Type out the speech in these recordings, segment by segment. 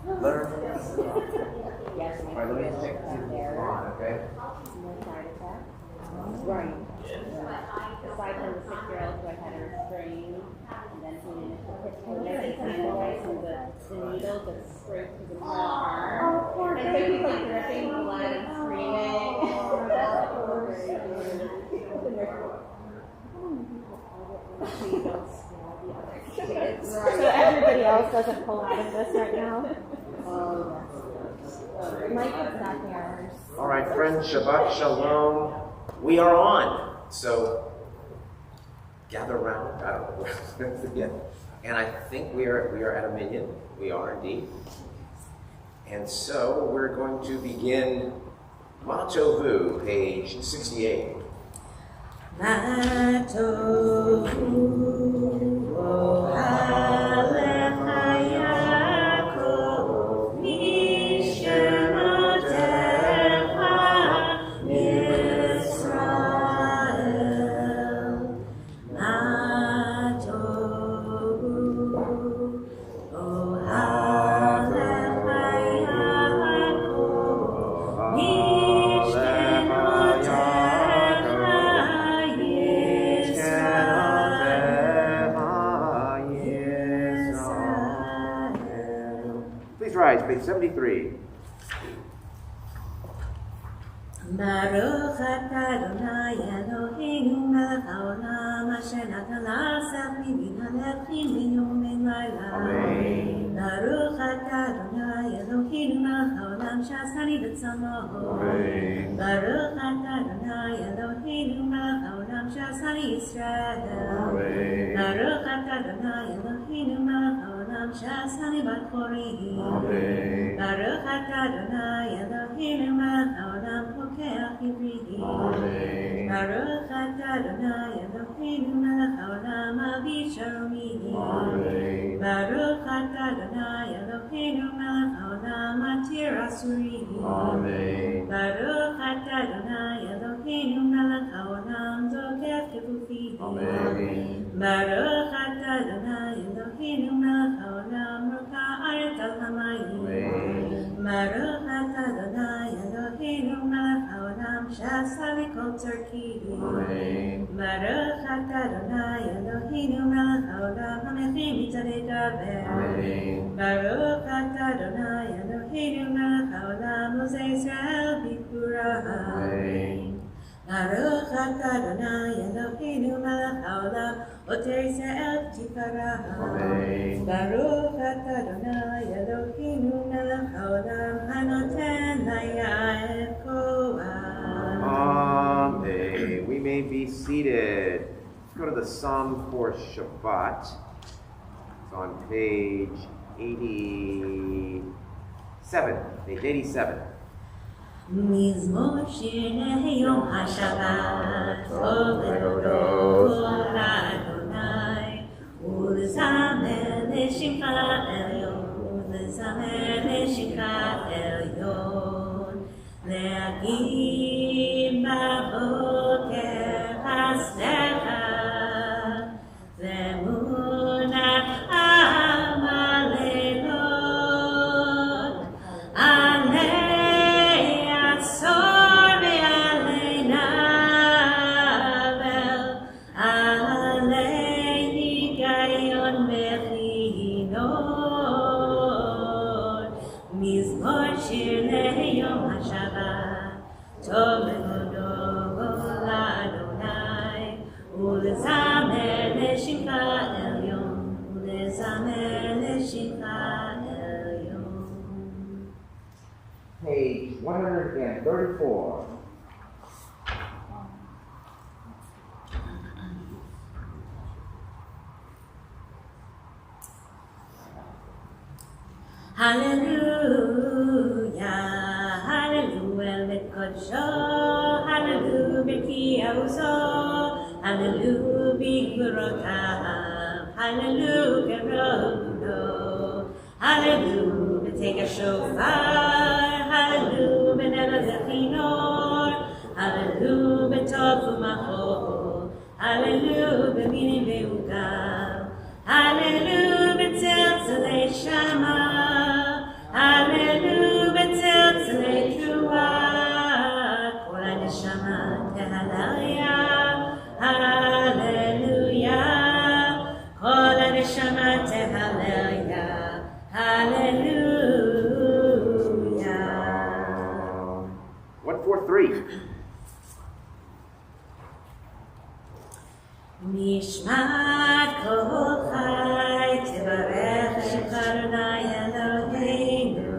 Learn from this. All right, let me check to see if it's on, okay? Right. Aside from the 6-year-old who I had her restrained, and then he hit her leg and handles, and the needle just scraped his entire arm. And so he's like dripping blood and screaming. So everybody else doesn't pull out of this right now? My kid's not there. All right, friends, Shabbat Shalom. We are on. So gather around. I don't know. Yeah. And I think we are at a minyan. We are indeed. And so we're going to begin Matovu, page 68. Matovu, oh Halecha Yaakov, Mishemotecha Yisrael. Matovu, oh Halecha Yaakov, Mishemotecha. Please rise, page 73. Baruch atah Adonai Eloheinu melech haolam asher natan la'aseh bina lechim biyom v'layla. Amen. Baruch atah Adonai Eloheinu melech haolam she'asani b'tzamo. Amen. Baruch atah Adonai Eloheinu melech haolam she'asani Yisrael. Amen. Baruch atah Adonai Eloheinu melech haolam she'asani bat chorim. Amen. Baruch atah Adonai Eloheinu melech haolam pokeach ivrihi. Amen. Baruch atah Adonai Eloheinu melech haolam aviv sharomihi. Amen. Baruch atah Adonai Eloheinu melech haolam atir asurihi. Amen. Baruch atah Adonai Eloheinu melech haolam zokef kefufihi. Amen. Baruch atah Adonai Eloheinu melech haolam roka aretz al hamayim. Amen. Baruch atah Adonai Eloheinu melech haolam she'asa likol tzarkihi. Amen. Baruch atah Adonai Eloheinu melech haolam hamechim mitzadei daber. Amen. Baruch atah Adonai Eloheinu melech haolam lozei Yisrael b'kuraha. Amen. Baruch atah Adonai Eloheinu melech haolam oter Yisrael b'tifaraha. Amen. Baruch atah Adonai Eloheinu melech haolam hanoten laya'el koach. Amen. We may be seated. Let's go to the Psalm for Shabbat. It's on page 87. Page 87. Mizmor shir lehayom hashabbat, tov lehodot la'Adonai, ulezamer leshimcha elyon, ulezamer leshimcha elyon, le'agim ba'boker hasdecha, ve'munach amalelot, Mizmor shir lehayom hashabbat, tov lehodot la'Adonai, ulezamer leshimcha elyon, ulezamer leshimcha elyon. Page 134. Hallelujah, hallelujah, lekodsho, hallelujah, b'kiyauso, hallelujah, b'gvurotav, hallelujah, rogudo, hallelujah, b'teka shofar, hallelujah, b'neva zechinor, hallelujah, b'tov u'machol, hallelujah, b'minim ve'ugav, hallelujah, b'tzelzelei shama, Hallelujah. 143. נשמת כל חי תברך את אדוני אלוהינו.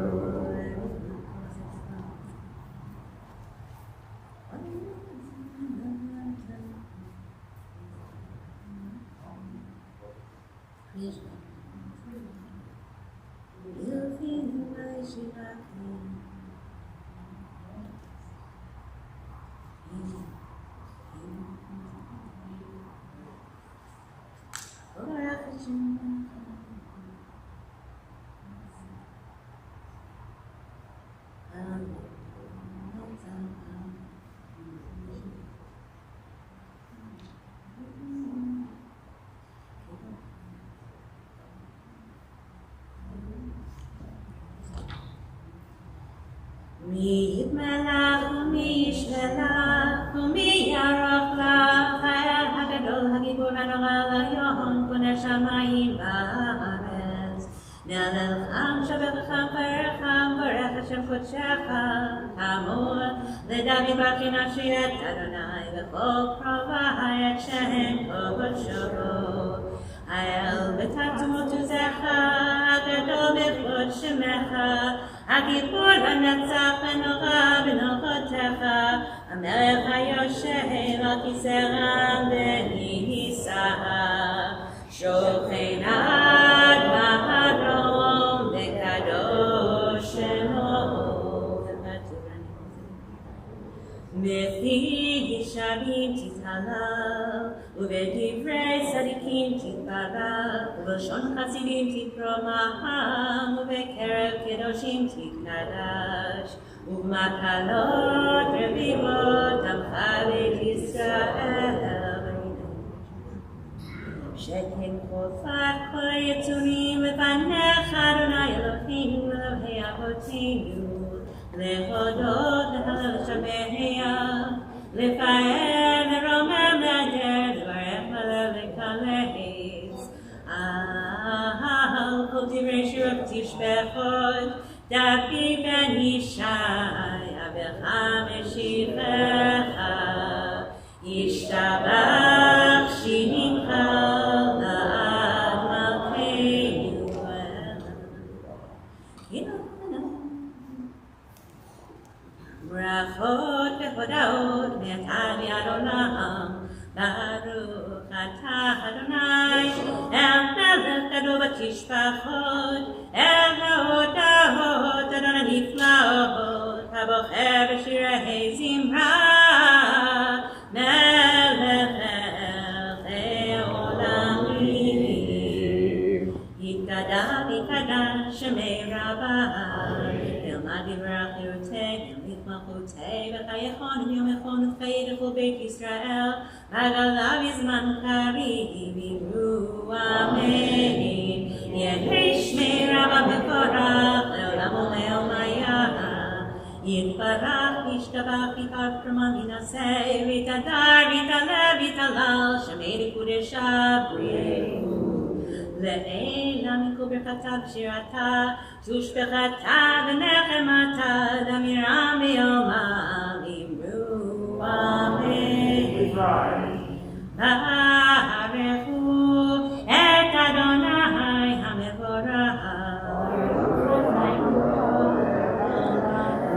מי יתמלך ומי ישלח ומי יערוך לך חייל הגדול הגיבור הנורא ליום בונה שמיים וארץ נהלל חם שבחכם פרחם ברך השם קודשך אמור לדוד ברכי נפשי את אדוני וכל קרובי את שם קודשו האל בתעצומות עוזך הגדול בכבוד שמך הגיבור לנצח ונורא בנוחותיך המלך היושב על כיסא רם ונישא שוכן עד במרום וקדוש שמו בפי ישרים תתהלל ובדברי צדיקים תתברך ובלשון חסידים תתרומם ובקרב קדושים תתקדש ובמקלות רביבות עמך בית ישראל שכן חופת כל היצורים לפניך אדוני אלוהינו אלוהי אבותינו להודות להלל לשבח לפאר לרומם להדר לברך ולקלס על כל דברי שירות תשבחות דוד בן ישי אביך משיחך ישתבח שמך לעד מלכנו ברכות והודאות מעתה ועד עולם ברוך אתה אדוני אל מלך גדול בתשבחות אל ההודאות אדוני נפלאות הבוחר בשירי זמרה מלך מלכי עולמים יתקדש שמי רבי ילמד יברך חירותי מלכותי וחייכון ויומכון וחיי לכל בית ישראל וגלה בזמן קריב אמרו אמן יהי שמי רבא מבורך לעולם ולעולמיה יתברך וישתבח יקר פרמן ינשא ויתהדר ויתעלה ויתהלל שמי לקודשה בריאו לעילה מכל ברכתה ושירתה תושבחתה ונחמתה דמירה ביומם אמרו אמן ברכו את אדוני המבורך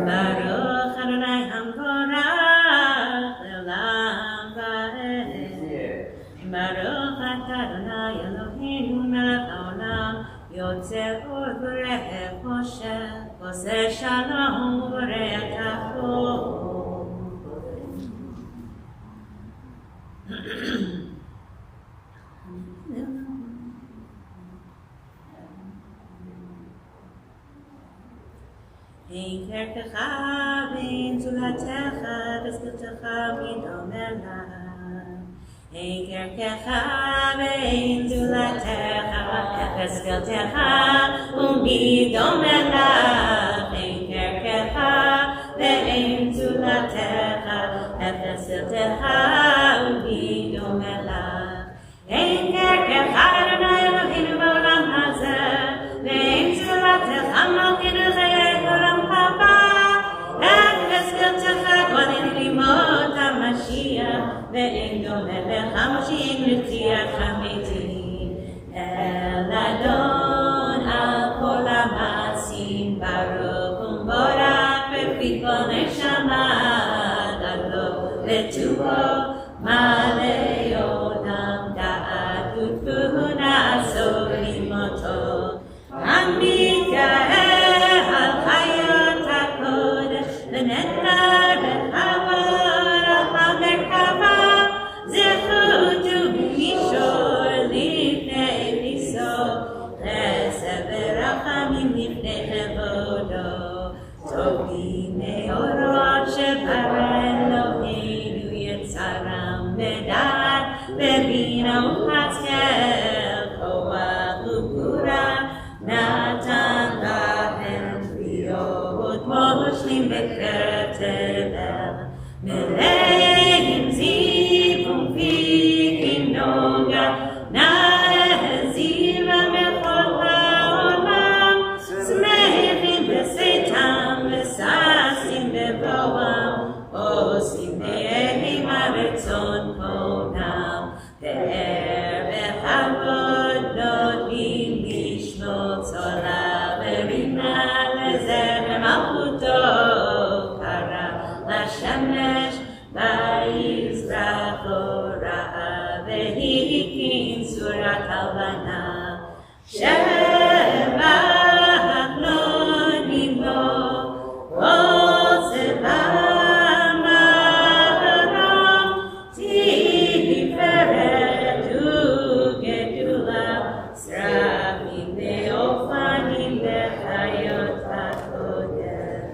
ברוך אדוני המבורך לעולם ועד ברוך אתה אדוני אלוהינו מלך העולם יוצר אור ובורא חושך עושה שלום ובורא תחתום אין קרקך ואין זולתך ושכלתך מדומה לה אין קרקך ואין זולתך ושכלתך ומדומה לך אין קרקך ואין זולתך ושכלתך ומדומה לך אין קרקך אדוני אלוהינו בעולם הזה ואין זולתך ואין דומה לך מושיעים לתחיית המתים. אל אדון על כל המעשים ברוך ומבורך בפי כל נשמה גדלו וטובו מלא עולם דעת ותבונה סובלים אותו. המתגאה על חיות הקודש ונטר וחבוד על המרכבה זכות ומישור לפני ניסו חסד ורחמים לפני כבודו. טובים מאורות שברא אלוהינו יצרם בדעת בבינה וחסד כוח וגבורה נתן להם להיות מושלים בכתבל מלאים זיו ופיקים נוגה נזירם בכל העולם שמחים בסתם וששים בבואם עושים מהם הרצון קונם פאר וכבוד נותנים לשמות צולה ורינה לזרם מלכותו קרא לשמש ויזרח אורה והקים צורת הלבנה שבח נותנים לו כל צבא מרום תפארת וגדולה שרפים ואופנים בחיות הקודש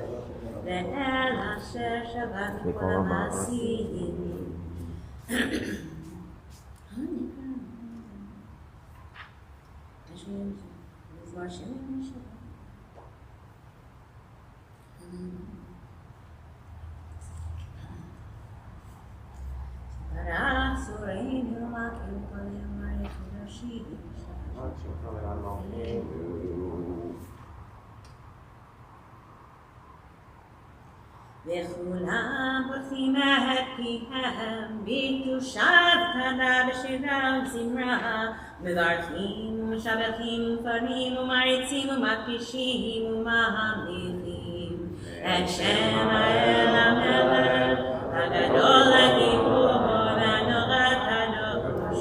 לאל אשר שבת כל המעשים. מזמור שני ברח סורינו מקים כל ימי קדושים וכולם בורכים את פיהם בקדושת קנה בשירה וזמרה מברכים ומשבחים ופרים ומעריצים ומכפישים וממליכים את שם האל המלך הגדול הגיבור והנורא קדוש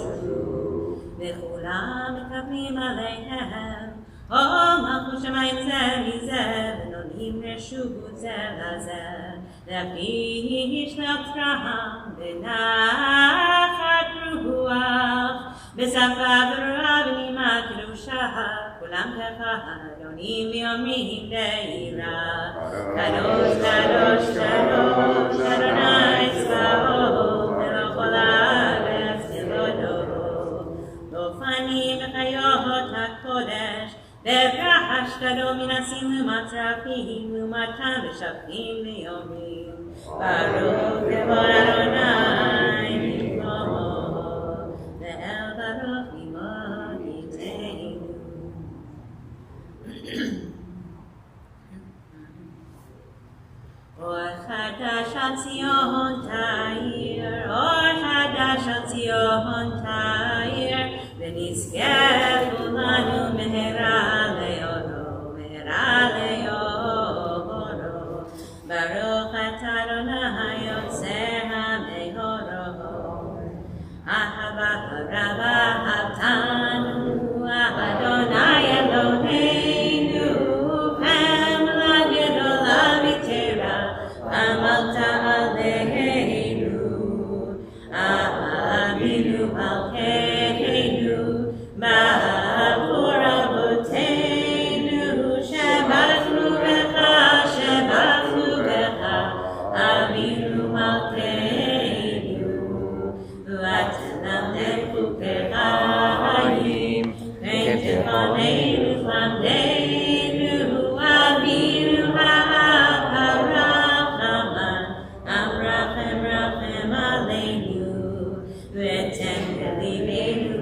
וכולם מקבלים עליהם מלכות שמיים זה מזה ונותנים רשות זה לזה להפגיש לאוצרם בנחת רוח בשפה ברורה ונימה קדושה כולם ככה אדונים ואומרים ביראה קדוש קדוש קדוש אדוני צבאות מלך כל הארץ כבודו באופנים וחיות הקודש ברחש גדול מנסים ומצרפים ומתן ושפכים ליומים ברוך כבוד אדוני במקומו ואל ברוך ממוליתנו. אור חדש על ציון תאיר אור חדש על ציון תאיר ונזכה כולנו מהרה לאורו ברוך אתה אדוני יוצר המאורות אהבה רבה אהבתנו אדוני אלוהינו חמלה גדולה ותורה עמלת עלינו אבינו מלכנו בעבור אבותינו שבחנו בך אבינו מלכנו ותלמד חוקי חיים ותכוננו למדנו אבינו האב הרחמן המרחם רחם עלינו ותן בליבנו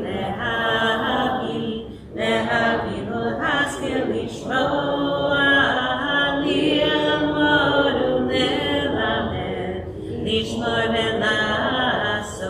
להבין ולהשכיל לשמוע ללמוד וללמד לשמור ולעשות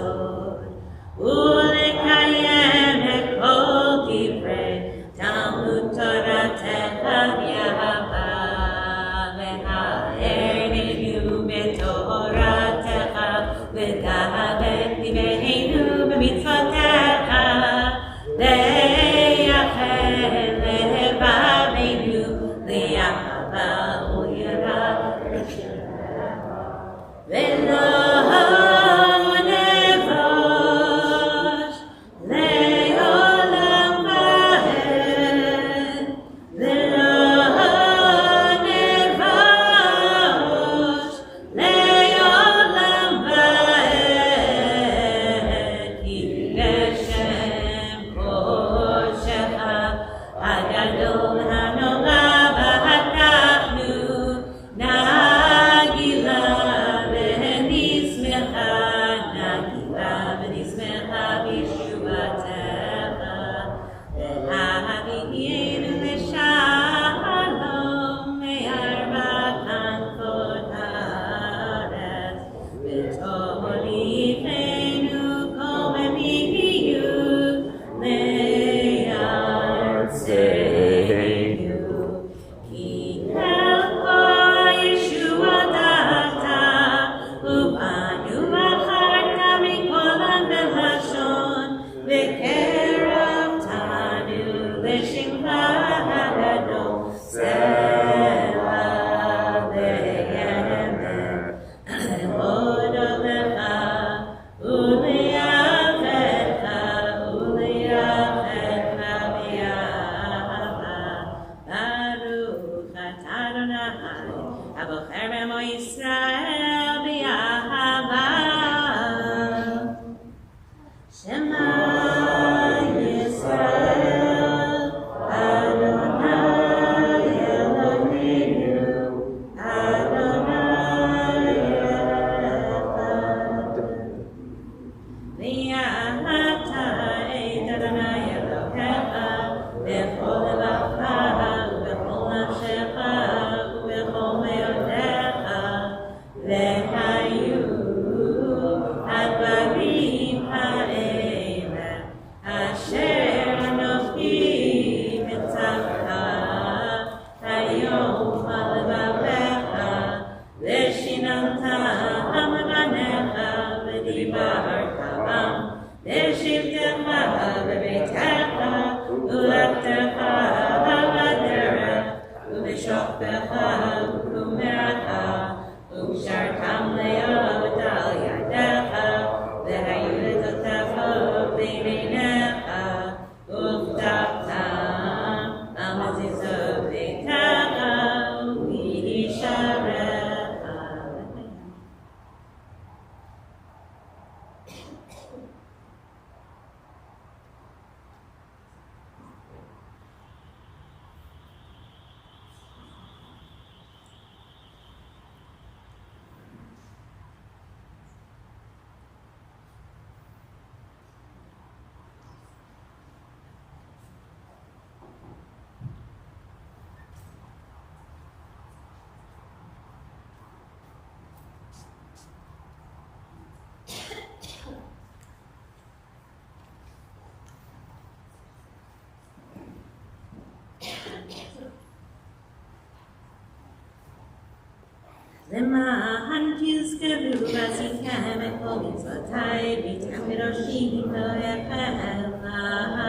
למען תזכרו ועשיתם את כל מצוותיי ואיתם בראשים לא יחל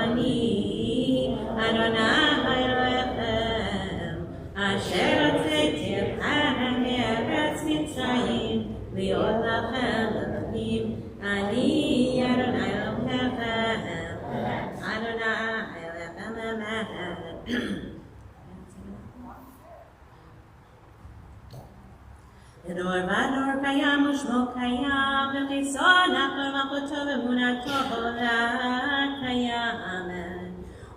אני אדוני אלוהיכם אשר הוצאתיכם מארץ מצרים להיות לכם אלוהים אני אדוני אלוהיכם אדוני אלוהיכם אמן דור ודור קיים ושמו קיים וחיסון אחר מלכותו ואמונתו לעד קיים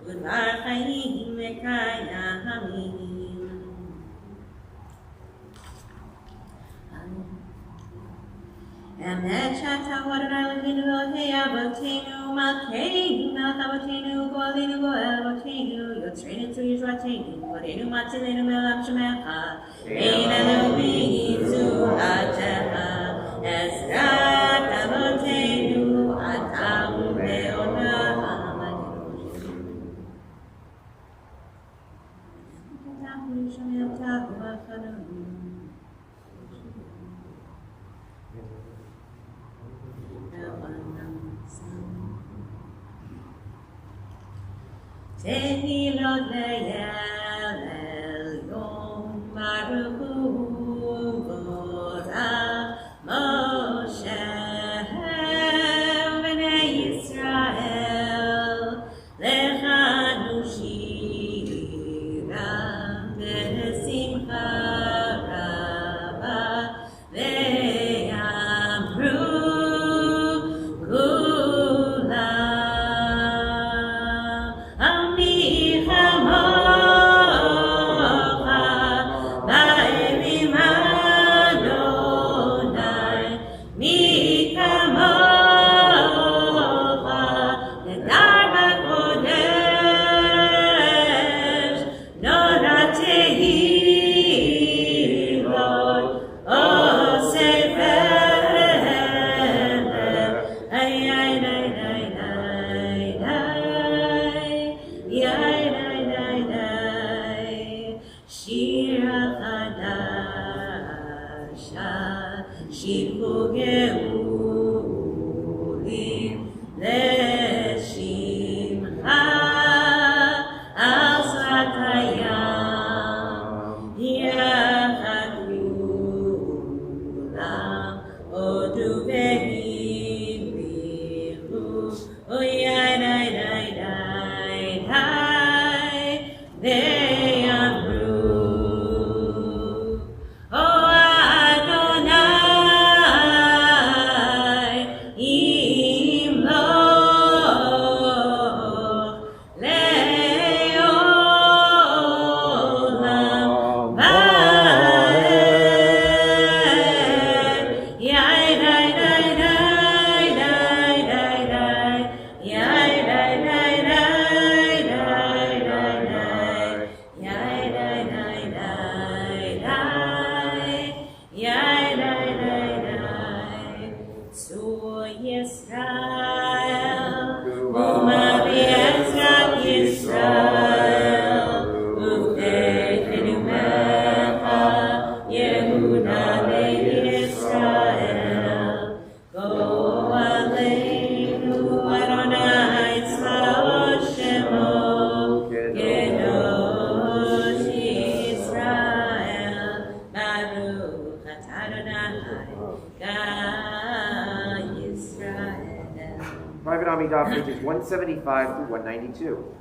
ודבר חיים וקיימים אמת שאתה הוא אדוני אלוהינו אלוהי אבותינו מלכנו מלך אבותינו גואלנו גואל אבותינו יוצרנו צור ישועתנו כבודנו מצילנו מעולם שמך אין אלוהים זולתך עזרת אבותינו אתה ולעולם אנחנו שומעים אותך ובחרנו תהילות לילל יום ברוך הוא גודל משה בני ישראל לכנו שירה בשמחה רבה ואמרו כולם Amidah Private Amidah, pages 175 through 192.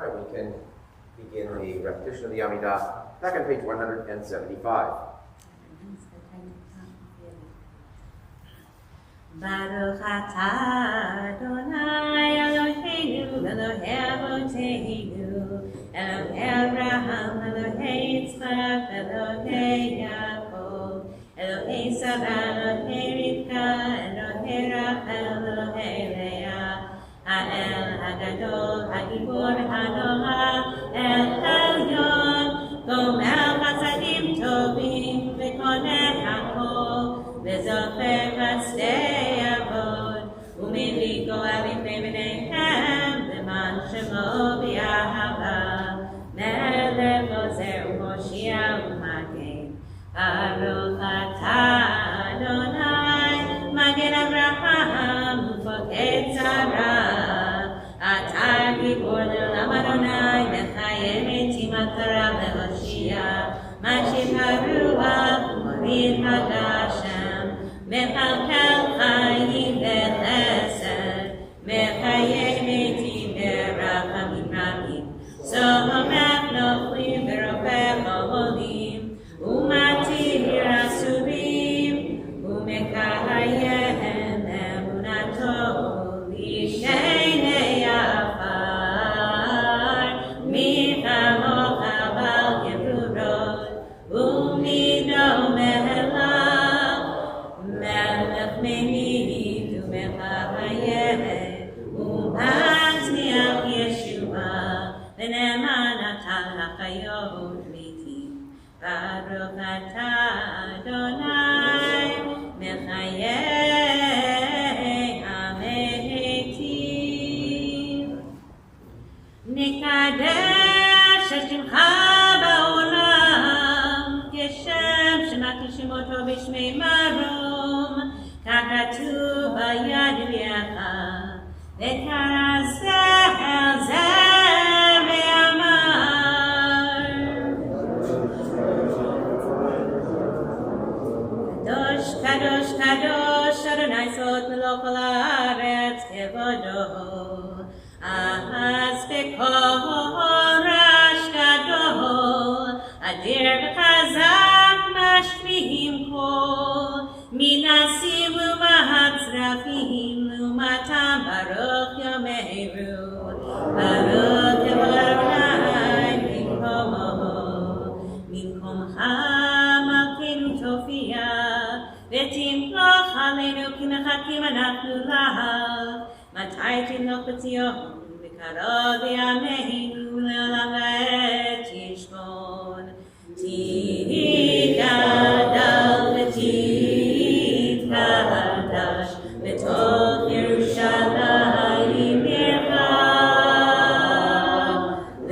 All right, we can begin the repetition of the Amidah back on page 175. Baruch atah Adonai Eloheinu Elohei Avoteinu Elohei Abraham Elohei Yitzchak Elohei Yaakov Elohei Sarah Elohei Rivka Elohei Rachel Elohei Leah Ha'el Hagadol Hagibor Hanoah El Elyon Gomel Chasadim Tovim V'koneh Hakol V'zofer Chasdei Avod U'miviko Alifnei B'neihem L'man Shemo B'Yahava Melech Ozer U'Moshia U'Magen Baruch atah Adonai Magen Avraham U'Foked Sarah Atah Gibor Le'olam Adonai Mechayem et Yimatarav Le'Hoshia Mashiv HaRuach U'Morid HaGashem Mechalkel Chayim V'Chesed Mechayem et Berachamim Rabim Sohomech Nochlim V'Ropech Oholim U'Matir Asurim U'Mekayem Emunato L'Shenei Afar Michamocha Bal Yevurot U'Mido Melav Melech Menid U'Mechayem U'Matzniach Yeshua V'Ne'eman Atal HaChayot V'Itim Baruch atah Adonai Mechayei HaMetim Nikadesh et Shimcha ba'olam Geshem Shemati Shemoto B'Shmei Marom Kakatuv B'Yad V'Yacha V'Karaseh El Zeh V'Yamar Kadosh, Kadosh, Kadosh, Adonai Sot Melech Haaretz Kevodo Ahaz Bekorash Gadol Adir V'Chazak Mashmihim Kol Minasim U'Mahatzrafim U'Matam Baruch Yomeru Baruch Adonai Minkomcha Malkeinu Tofia V'Timloch Aleinu Ki Mechakim Anachnu Lahav Matai Timloch B'Tzion V'Karov Yameinu Le'olam Va'et Yishmon Tigadal V'Titchadash V'Tov Yerushalayim Bircha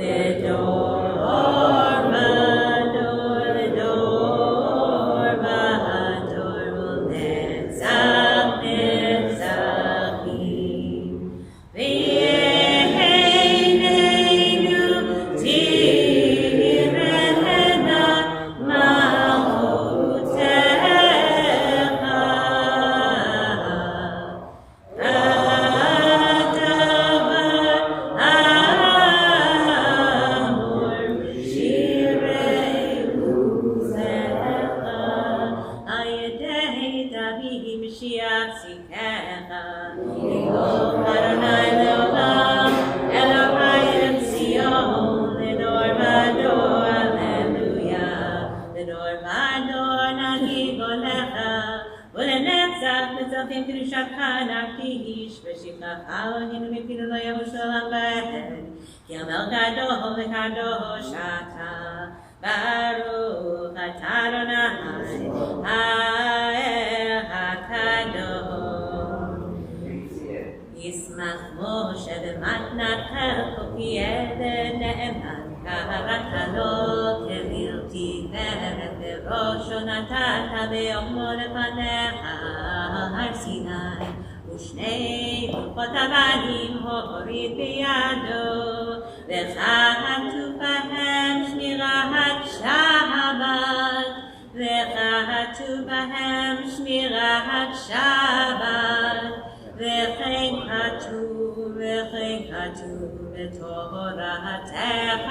L'dor Vador L'dor Vador U'Netzach Netzachim V'Yeheneinu Tirena Malchutecha Adavar Amor Shirei Uzecha Ayedei David Mashiach Tzidkecha Yilov Adonai Leolam Elohayim Zion L'dor Vador Alleluia L'dor Vador Nagig Olecha U'Lenetzach Netzachim Kedushatcha Naftish V'Shivchacha Eloheinu Mipinu Lo Yavush L'olam Va'ed Ki Amel Kadosh V'Kadosh Ata Baruch atah Adonai Ha'el HaKadosh Yismach Moshe B'matnatecho Ki Eved Ne'eman Karata Lo Kevil Tiveret V'rosho Natata Be'omo Lefanecha Har Sinai U'shnei Luchot Avadim Ho'orid B'yado V'chatu Bahem Shmirat Shabbat V'chatu Bahem Shmirat Shabbat וכן כתוב בתורתך,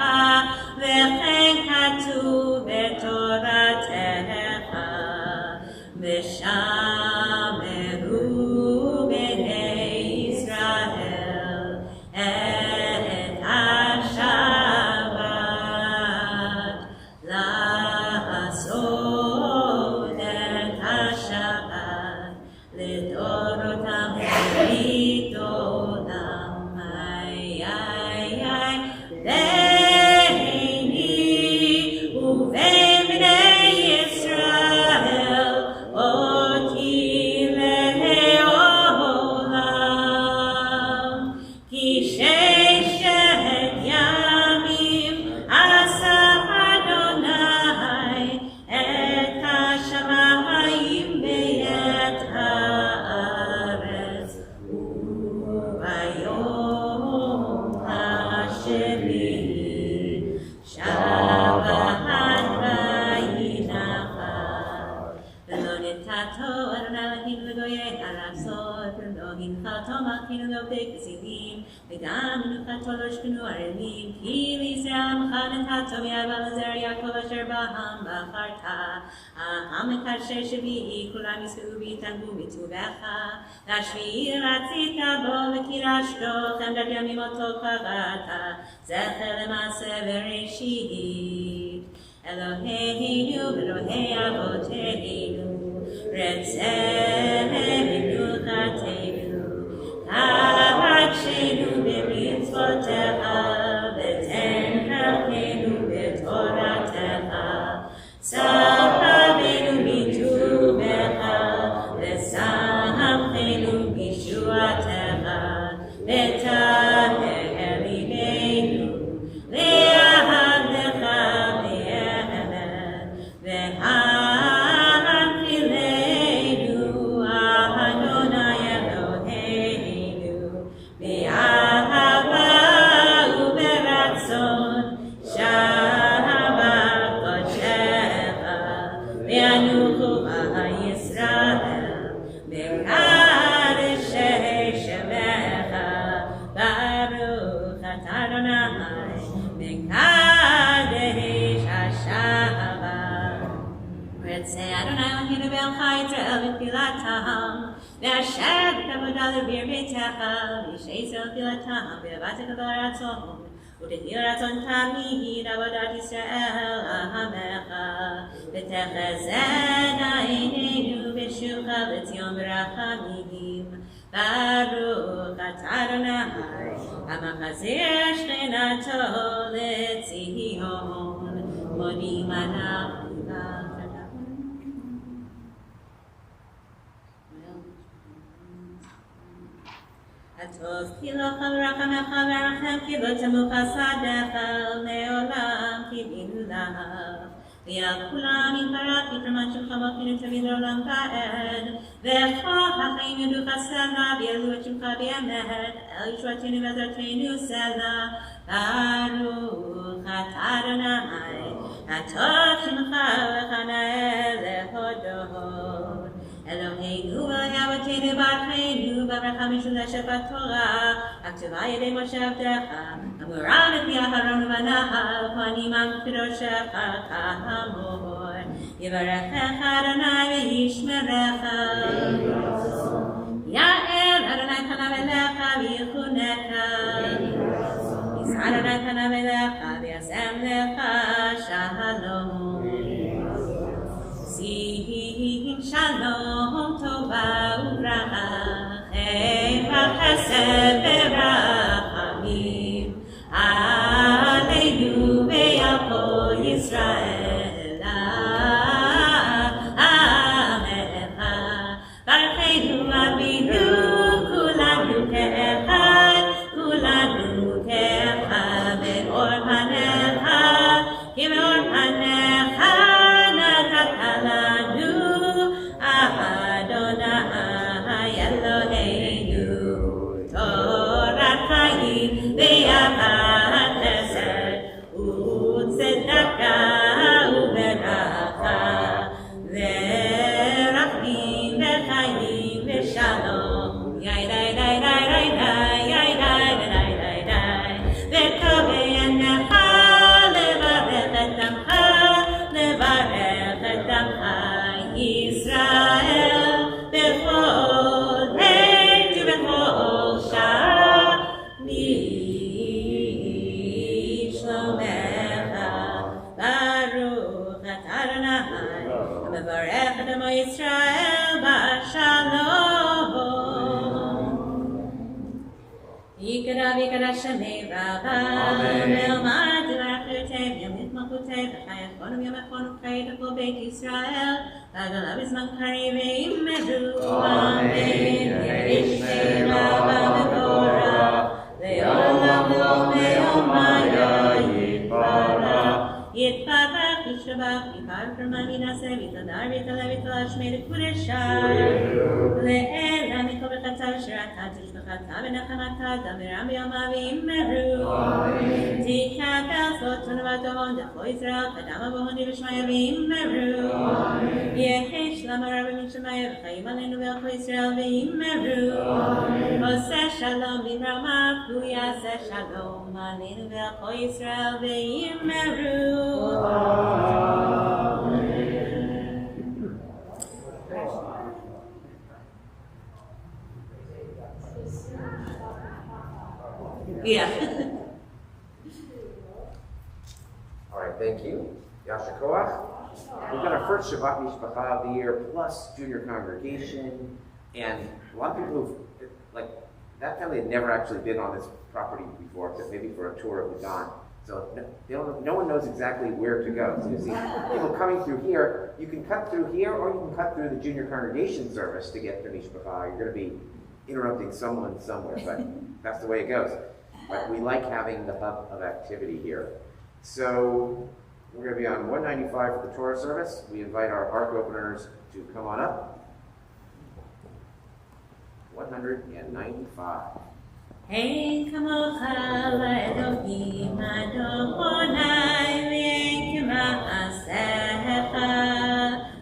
וכן כתוב בתורתך, ושמרו בני ישראל את השבת, לעשות את השבת לדורותם ברית עולם. ביני ובין בני ישראל אותי לעולם, כי ששת ימים עשה אדוני את השמיים ואת הארץ, וביום השביעי שבת וינחת. ולא נתתו אדוני אלוהינו לגויי ארצות, ולא הנחתו מלכינו לעובדי כסילים, וגם מנוחתו לא ישכנו ערלים, כי לישראל עמך נתתו מאבא לזרע יעקב אשר בהם בחרת. המקדשי שביעי כולם ישאו ויתענגו מטובך, והשביעי רצית בו וקירשתו, חמדת ימים אותו קבעת, זכר למעשה בראשית. אלוהינו ואלוהי אבותינו, רצה מנוחתנו, קדשנו במצוותיך, ותן חלקנו בתורתך, שכרנו בטובך, ושמחנו בישועתך, ותהר ליבנו לעבדך באמת, והנחילנו אדוני אלוהינו באהבה וברצון, שבת קודשך, וינוחו בישראל מקדשי שמך, ברוך אתה אדוני מקדש השבת. רצה אדוני אלוהינו בעמך ישראל בתפילתם, ואשר תעבודה לביר ביתך, ואישי ישראל תפילתם, ואהבת כל הרצון, ותהי רצון תמיד עבודת ישראל עמך, ותחזינה עינינו בשובך לציון ברחמים. ברוך אתה אדוני המחזיר שכינתו לציון, מודים אנחנו לך. הטוב כי לא חברחמך ורחם כי לא תמוך חסדך לעולם קיווינו לך. ויעל כולם יתברך יקרמן שמך מלכנו תמיד לעולם ועד, וכל החיים ידעו סלע ויעלו את שמך באמת, אל ישועתנו ועזרתנו סלע. ברוך אתה אדוני הטוב שמך וחנאה להודות. אלוהינו ואלוהי אבותינו ברכנו בברכה משולשת בתורה, הכתובה על ידי משה עבדך, אמורה מפי אהרון ובניו, כהנים עם קדושך כאמור. יברכך אדוני וישמרך, יאר אדוני פניו אליך ויחונך, יישא אדוני פניו אליך וישם לך שלום. שים שלום טובה וברכה, חסד ורחמים, עלינו ועל כל ישראל עמך. ברכנו אבינו כולנו כאחד, כולנו כאחד, באור פניך כבאור פניך נתת לנו, אדוני אלוהינו, תורת חיים ואהבת חסד וצדקה וברכה, ורחמים וחיים ושלום, יעדי Israel Bashalom. Yikara Vikara Shemei Rabba Melmad Lachutev Yamit Makutev Chayachonu Yamachonu Chayachonu Beit Israel Agalav Isman Karivim Medu Amen Yerishmei Rabba Megora Leolam Lo Meomaya Yitbara Yitbara Shabbat Yipar Permanina Sevita Darvita Levita Lashmei Kudeshar Le'el Amikol Bechatav Shirata Tishbachatav Benachamata Damiram Yomavim Meru Tikakal Sotun Vadon Decho Israel Kadama Bohoni Vishmayavim Meru Yehesh Lama Rabbi Mishmayev Chayim Alenu Velcho Israel Vim Meru Oseh Shalom Bimrama Kuyaseh Shalom Alenu Velcho Israel Vim Meru Yeah. All right, thank you. Yasher Koach. We've got our first Shabbat Mishpacha of the year, plus junior congregation, and a lot of people who've, like, that family had never actually been on this property before, except maybe for a tour of the Don. So no one knows exactly where to go. So you see people coming through here. You can cut through here, or you can cut through the junior congregation service to get to Mishpacha. You're going to be interrupting someone somewhere, but that's the way it goes. But we like having the hub of activity here. So we're going to be on 195 for the Torah service. We invite our ark openers to come on up. 195. Hey, kamocha Elohim Adonai v'kima'asecha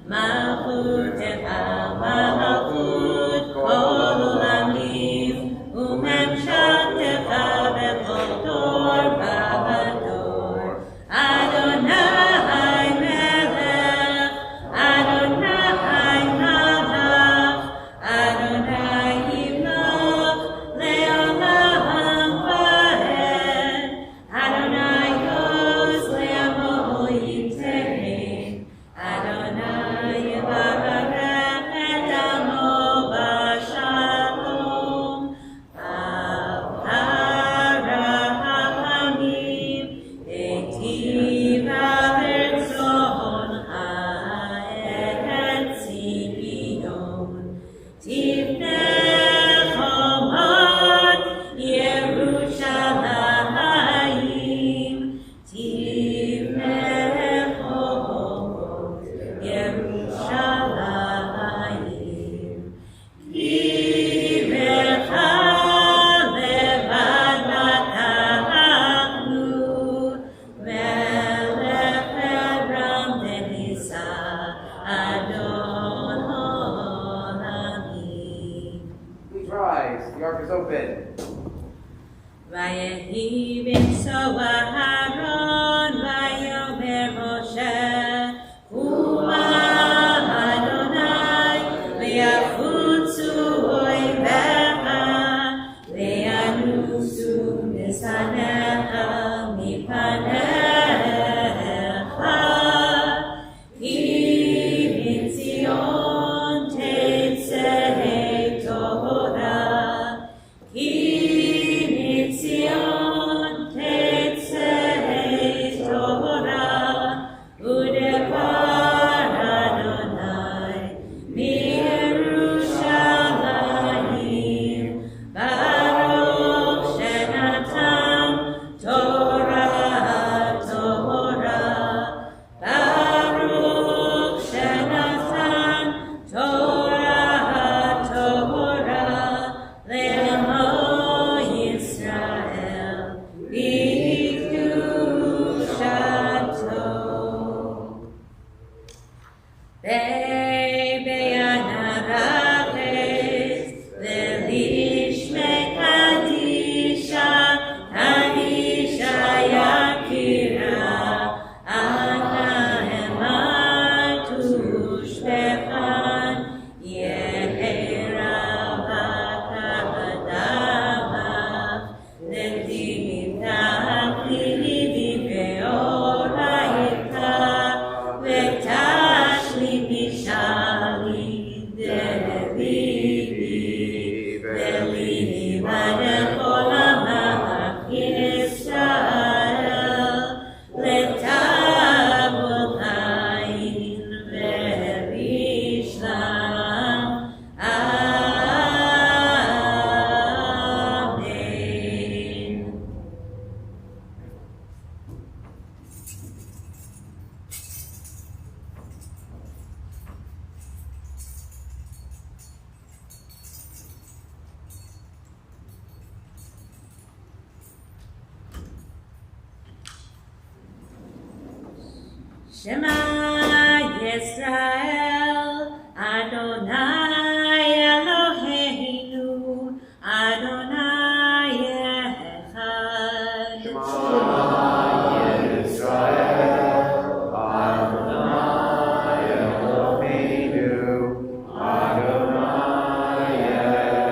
malchutecha malchut kol olamim u'memshaltecha b'chol dor v'dor Adonai melech Adonai malach Adonai yimloch le'olam va'ed Adonai yos le'amo yitein Adonai yivarech et amo b'shalom al harachamim etiva v'tzon ha'et Zion Tivnei chomot Yerushalayim Tivnei chomot Yerushalayim Ki lecha levad natachnu melech Elam v'nisa Adon olamim Please rise. The ark is open. Vayehi b'tzoa Aaron vayomer Moshe Uma Adonai v'yafutzu oivecha v'yanusu misanecha mipanecha Ki mitzion tetzeh Torah Ki mitzion tetzeh Torah u'devar Adonai miYerushalayim Baruch shenatan Torah Baruch shenatan Torah le'amo Yisrael b'kedushato Be'yanaraches le'lishmei kadisha yakira Ana ematu shpechan ye'eravakadamach le'tivtachli be'oraita ve'tashli bishal Shema Yisrael, Adonai Eloheinu, Adonai Echad. Shema Yisrael, Adonai Eloheinu, Adonai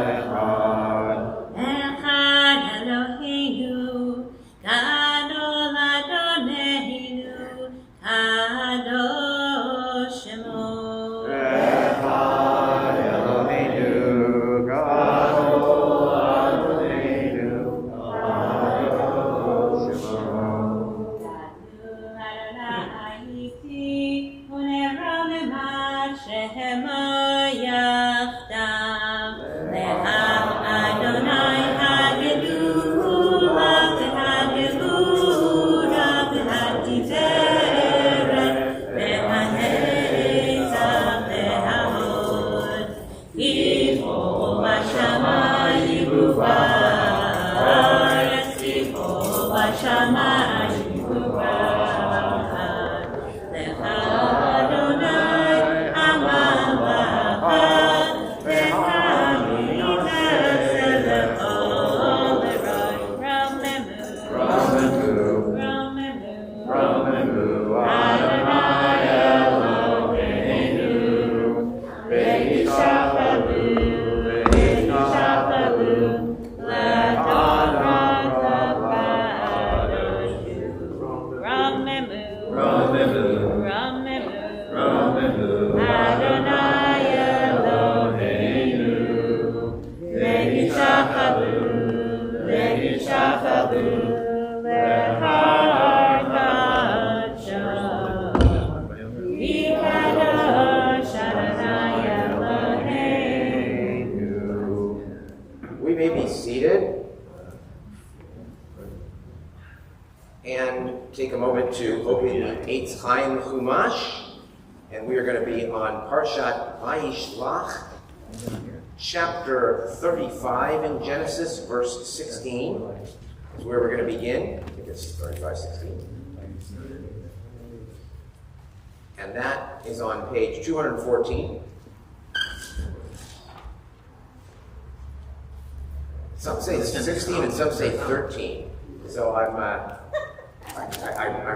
Echad. Echad Eloheinu, Gadol Adonenu, Kadosh Shemo. Echad Eloheinu, Gadol Adonenu, Kadosh Shemo. We may be seated and take a moment to open the Eitz Chaim Chumash, and we are going to be on Parshat Vayishlach, chapter 35 in Genesis, verse 16 is where we're going to begin. I think it's 35:16. And that is on page 214. Some say 16 and some say 13. So I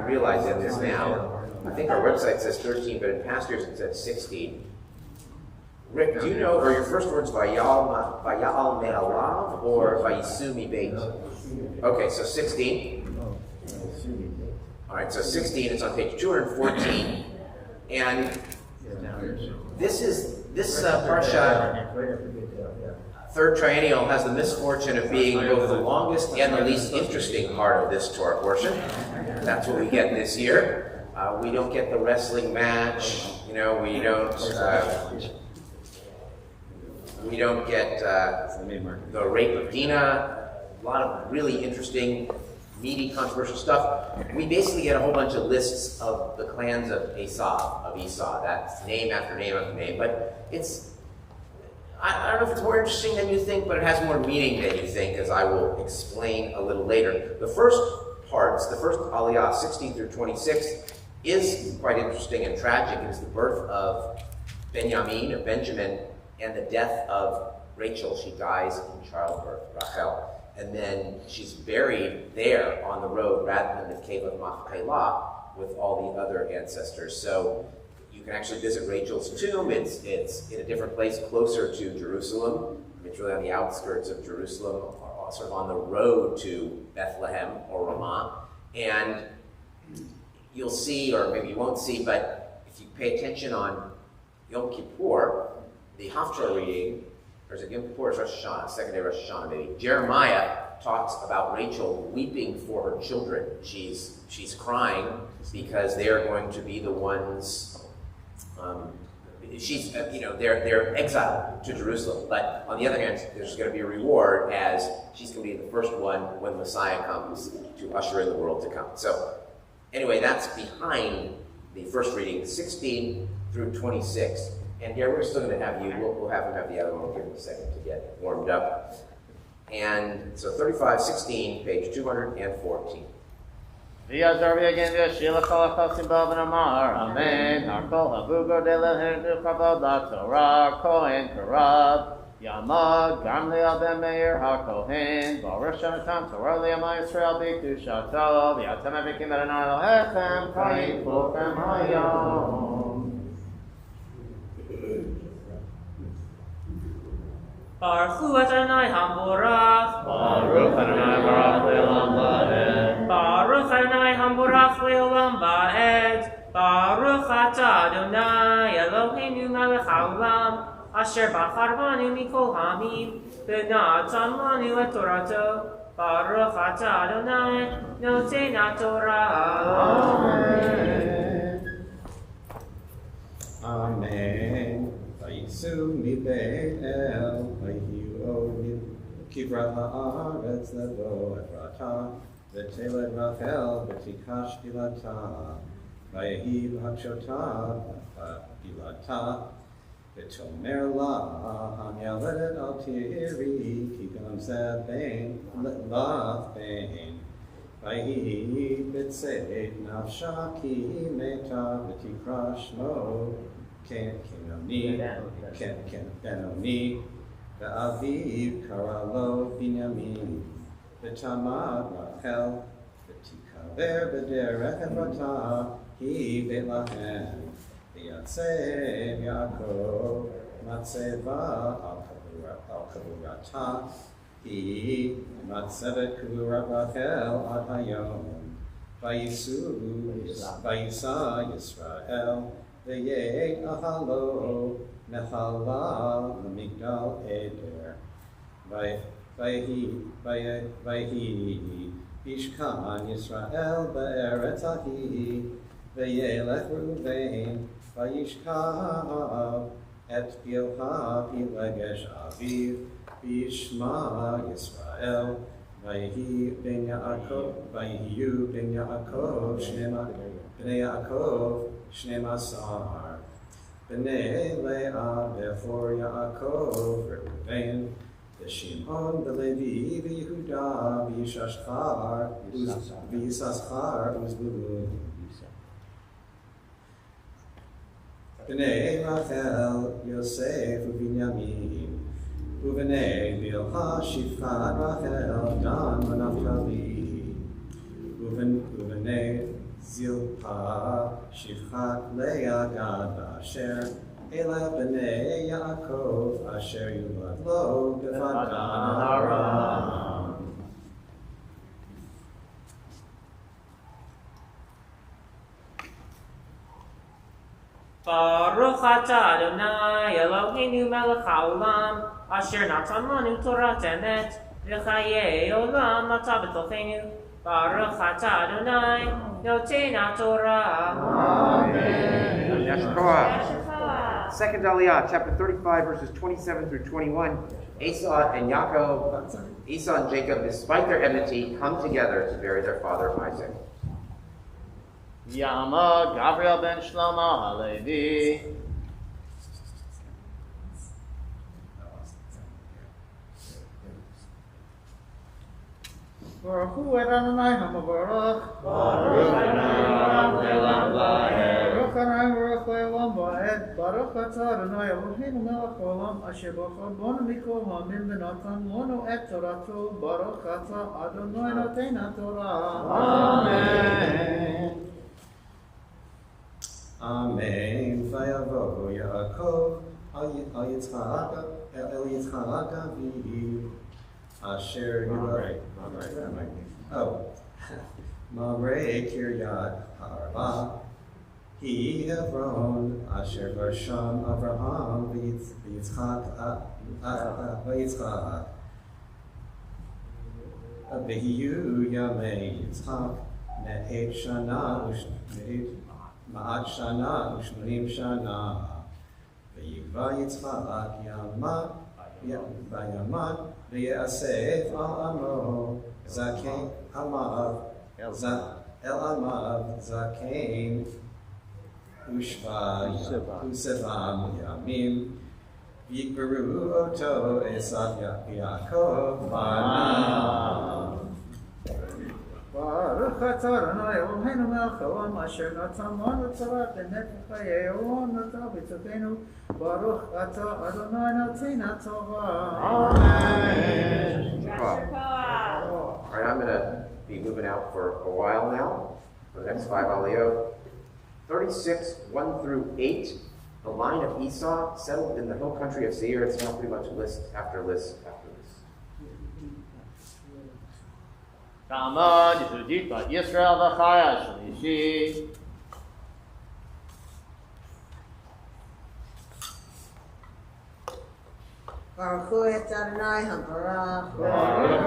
realize in this now. I think our website says 13, but in past years it said 16. Rick, do you know, are your first words Vayal Me'alav or Vayisumi Beit? Okay, so 16. All right, so 16 is on page 214. And this Parsha, third triennial, has the misfortune of being both the longest and the least interesting part of this Torah portion. That's what we get this year. We don't get the wrestling match, we don't get the rape of Dinah, a lot of really interesting, meaty, controversial stuff. We basically get a whole bunch of lists of the clans of Esau. That's name after name after name, but I don't know if it's more interesting than you think, but it has more meaning than you think, as I will explain a little later. The first parts, the first Aliyah, 16 through 26, is quite interesting and tragic. It is the birth of Benjamin, and the death of Rachel. She dies in childbirth, Rachel. And then she's buried there on the road rather than the cave of Machpelah with all the other ancestors. So you can actually visit Rachel's tomb. It's in a different place closer to Jerusalem. It's really on the outskirts of Jerusalem, or sort of on the road to Bethlehem or Ramah. And you'll see, or maybe you won't see, but if you pay attention on Yom Kippur, the Haftarah reading, or is it Yom Kippur or Rosh Hashanah, second day of Rosh Hashanah maybe, Jeremiah talks about Rachel weeping for her children. She's crying because they are going to be the ones, they're exiled to Jerusalem. But on the other hand, there's going to be a reward as she's going to be the first one when the Messiah comes to usher in the world to come. So anyway, that's behind the first reading, 16 through 26. And here we're still going to have you, we'll have him have the other one, we'll give him a second to get warmed up. And so 35:16, page 214. ויעזור ויגן וישיר לכל החוסים בו ונאמר אמן. הכל הבוגו דלהר כבוד לתורה, כהן קרב. יעמוד גם ליד בן מאיר הכהן, ברוך שנתן תורה לעם ישראל בקדושתו, ואתם מביקים אדוני אלוהיכם כיפוכם היום. ברכו אדוני המבורך, ברוך אדוני ברוך לעולם ועד. ברוך אדוני המבורך לעולם ועד. ברוך אתה אדוני אלוהינו מלך העולם, אשר בחר בנו מכל העמים, ונתן לנו את תורתו. ברוך אתה אדוני נותן התורה. Amen. Vayisu מבית אל, ויהיו כברת הארץ לבוא עברתה, ותלד רחל ותיקח בלתה, ויהי בהקשותה בלתה, ותאמר לה, המילדת אל תיראי, כי גם זה בן לך בן. ויהי בצאת נפשה כי מתה, ותקרא שמו בינוני, ואביו קרא לו בנימין. ותמד רחל, ותיקבר בדרך עברתה, היא בית לחם. ויצא יעקב מצבה על קבורתה, היא מצבת קבורת רחל עד היום. וייסע ישראל, ויהי אהלו נחלה למגדל עדר. ויהי ישכן ישראל בארץ ההיא, וילך ראובן וישכב את פלחה פלגש אביו, וישמע ישראל. ויהיו בן יעקב 12, בני לאה בכור יעקב ראובן, ושמעון ולוי ויהודה ויששכר וזבולון. בני רחל יוסף ובנימין, ובני בלהה שפחת רחל דן ונפתלי, ובני זלפה שפחת לאה גד ואשר. אלה בני יעקב אשר יולד לו בפדן ארם. ברוך אתה אדוני אלוהינו מלך העולם, אשר נתן לנו תורת אמת, וחיי עולם נטע בתוכנו. ברוך אתה אדוני נותן התורה. Amen. Second Aliyah, chapter 35, verses 27 through 21. Esau and Jacob, despite their enmity, come together to bury their father Isaac. יעמוד גבריאל בן שלמה הלוי. ברכו את אדוני המבורך. ברוך לעולם ועד. ברוך לעולם ועד. ברוך אתה אדוני אלוהינו מלך העולם, אשר בחר בנו מכל העמים ונתן לנו את תורתו. ברוך אתה אדוני נותן התורה. אמן. Amen. ויבוא יעקב אל יצחק אביו, אשר יולד. ממרא קריית ארבע, היא חברון, אשר ברשם אברהם ויצחק. ויהיו ימי יצחק 100 שנה ו80 שנה. ויקבע יצחק וימד ויאסף על עמו זקן אל עמיו זקן ושבעם ימים. ויקברו אותו עשיו ויעקב בניו. ברוך ברוך אתה אדוני אלוהינו מלך העולם אשר נתן לנו תורת אמת וחיי העולם נתן בצאתנו ברוך אתה אדוני נותן הטובה. Amen. All right, I'm going to be moving out for a while now. For the next 5 aliyot. 36, 1 through 8. The line of Esau settled in the hill country of Seir. It's now pretty much list after list after list. תעמוד יהודית בת ישראל וחי השלישי. ברכו את אדוני המבורך. ברוך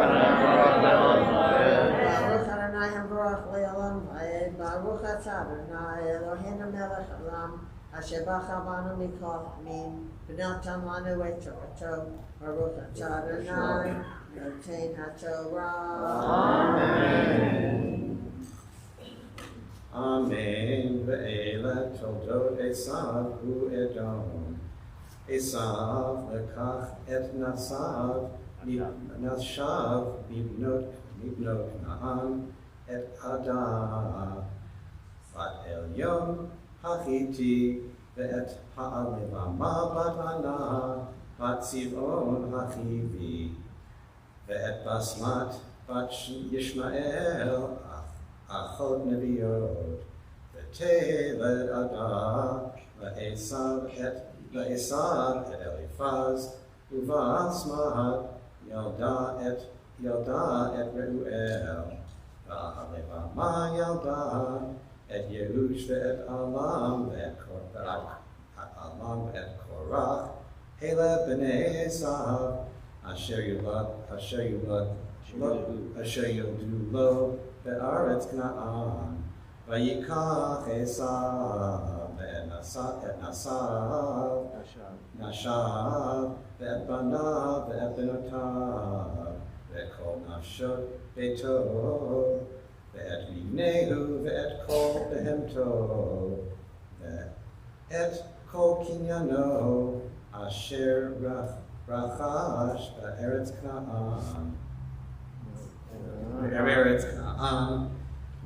אדוני המבורך לעולם ועד. ברוך אתה אדוני אלוהינו מלך העולם אשר בחר בנו מכל העמים ונתן לנו את תורתו. ברוך אתה אדוני נותן התורה. אמן. Amen. Ve'ela toldot Esav hu Edom. Esav lekach et Nasav Nashav mibnot Na'am et Adah bat Elyon Hachiti ve'et Ha'alivama bat Anah bat Zivon Hachivi ve'et Basmat bat Yishmael Achot Neviot ve'Teled Adah ve'Esav et Eliphaz uvasmat Yalda et Reuel va'alevama Yalda et Yehush ve'et Alam ve'et Korach Hele b'nei Esav asher yuldu lo be'aretz Kna'an vayikach Esav et Nashav ve'et banav ve'et benotav ve'kol nafshot beito ve'et livnehu ve'et kol behemto ve'et kol kinyano asher rachash be'eretz Kna'an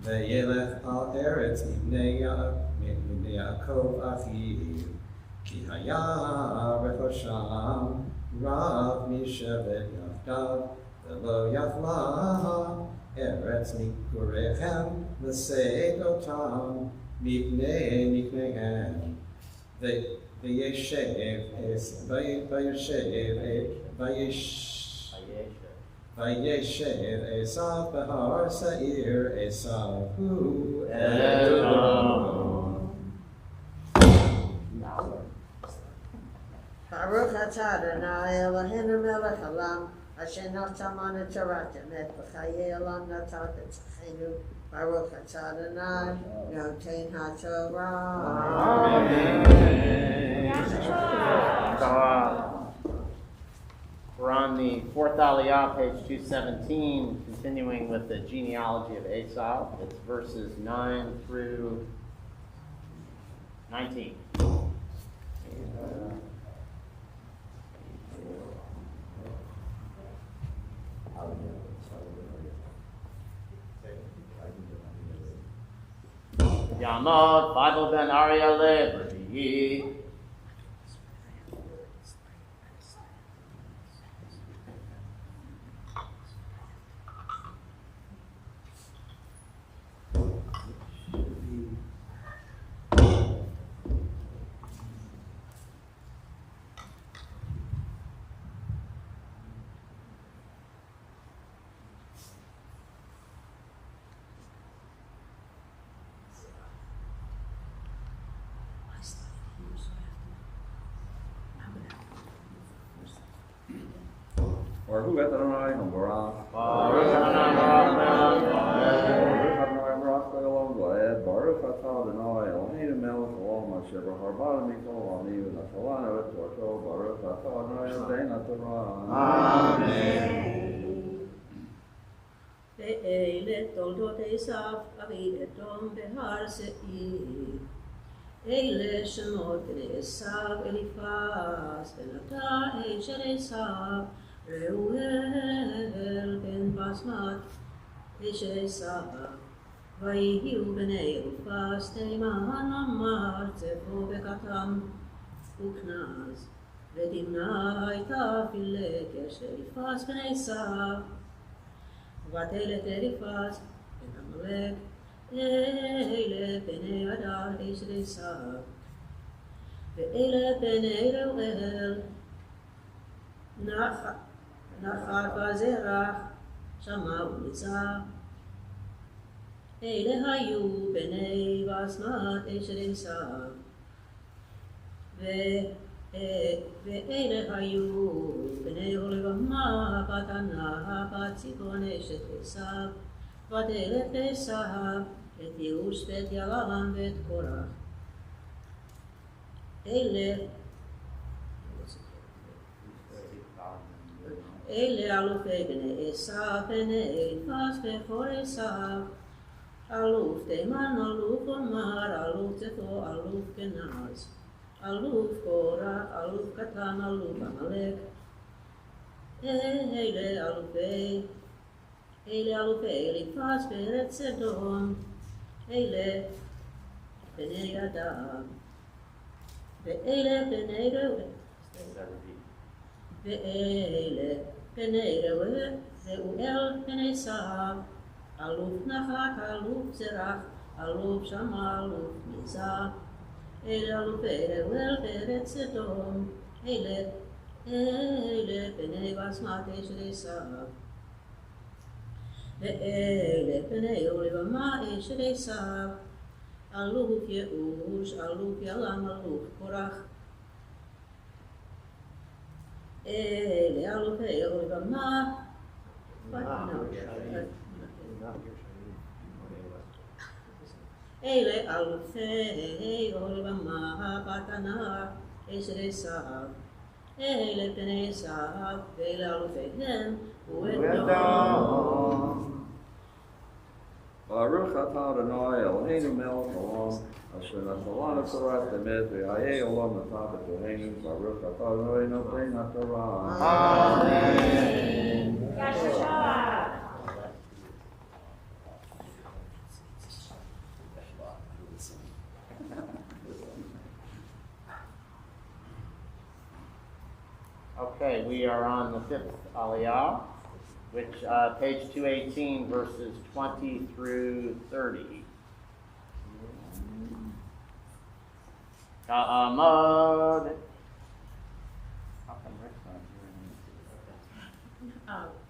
ve'yelech al eretz mibnei Yaakov achiv ki haya rechosham rav mishevet Yavdav ve'lo yachla eretz mikurechem v'seid otam mibnei nikneihem Vayeshev Esav behar Seir Esav hu Edom. Baruch atah Adonai Eloheinu melech haolam asher natan lanu torat emet v'chayei olam natan b'tzachenu. Baruch atah Adonai noten haTorah. Amen. We're on the 4th aliyah, page 217, continuing with the genealogy of Esau. It's verses 9 through 19. Yamod, Bible ben Arya Levi. Baruch Adonai Hamborach. Baruch Adonai Hamborach. Baruch Adonai Hamborach Le'olam Va'ed. Baruch atah Adonai Eloheinu melech haolam asher b'char banu mikol ha'amim v'natan lanu et torto. Baruch atah Adonai noten haTorah. Amen. ואלה תולדות עשיו אבי אדום בהר שעיר. אלה שמות בני עשיו אליפז בן עטר אשת עשיו ראואל בן בסמת אשת עשיו ויהיו בני אלופס תימן אמר צפו בקתם וכנז ותמנע הייתה פילגש לאליפס בני עשיו ותלת אליפס בן עמלק אלה בני אדר אשת עשיו ואלה בני רeuel נחר וזרח שמע וניצב אלה היו בני basmat אשת עשיו ואלה היו בני הולבמה בת ענה בת ציפון אשת עשיו ותלת עשיו את יהוש ואת ירם ואת קורח אלה אלופי בני עשיו בני אליפס בכור עשיו אלוף תימן אלוף עומר אלוף צפו אלוף כנז אלוף קורח אלוף קטן אלוף עמלק אלה אלופי אליפס בארץ סדום אלה בני אדם ואלה בני רeuel ואלה בני רeuel בני עשיו אלוף נחת אלוף זרח אלוף שמע אלוף ניצב אלה אלופי רeuel בארץ סדום אלה בני basmat אשת עשיו ואלה בני הולבמה אשת עשיו אלוף יהוש אלוף ירם אלוף קורח אלה אלופי הולבמה אלה אלופי הולבמה בת ענה אשת עשיו אלה בני עשיו ואלה אלופיהם ואדום Baruch atah Adonai Eloheinu melech haolam asher natalanu Torah temet v'yayeh olam atah b'toheinu Baruch atah Adonai noten haTorah. Amen. Okay, we are on the 5th Aliyah, which page 218, verses 20 through 30. Ka'amad. How come Rick's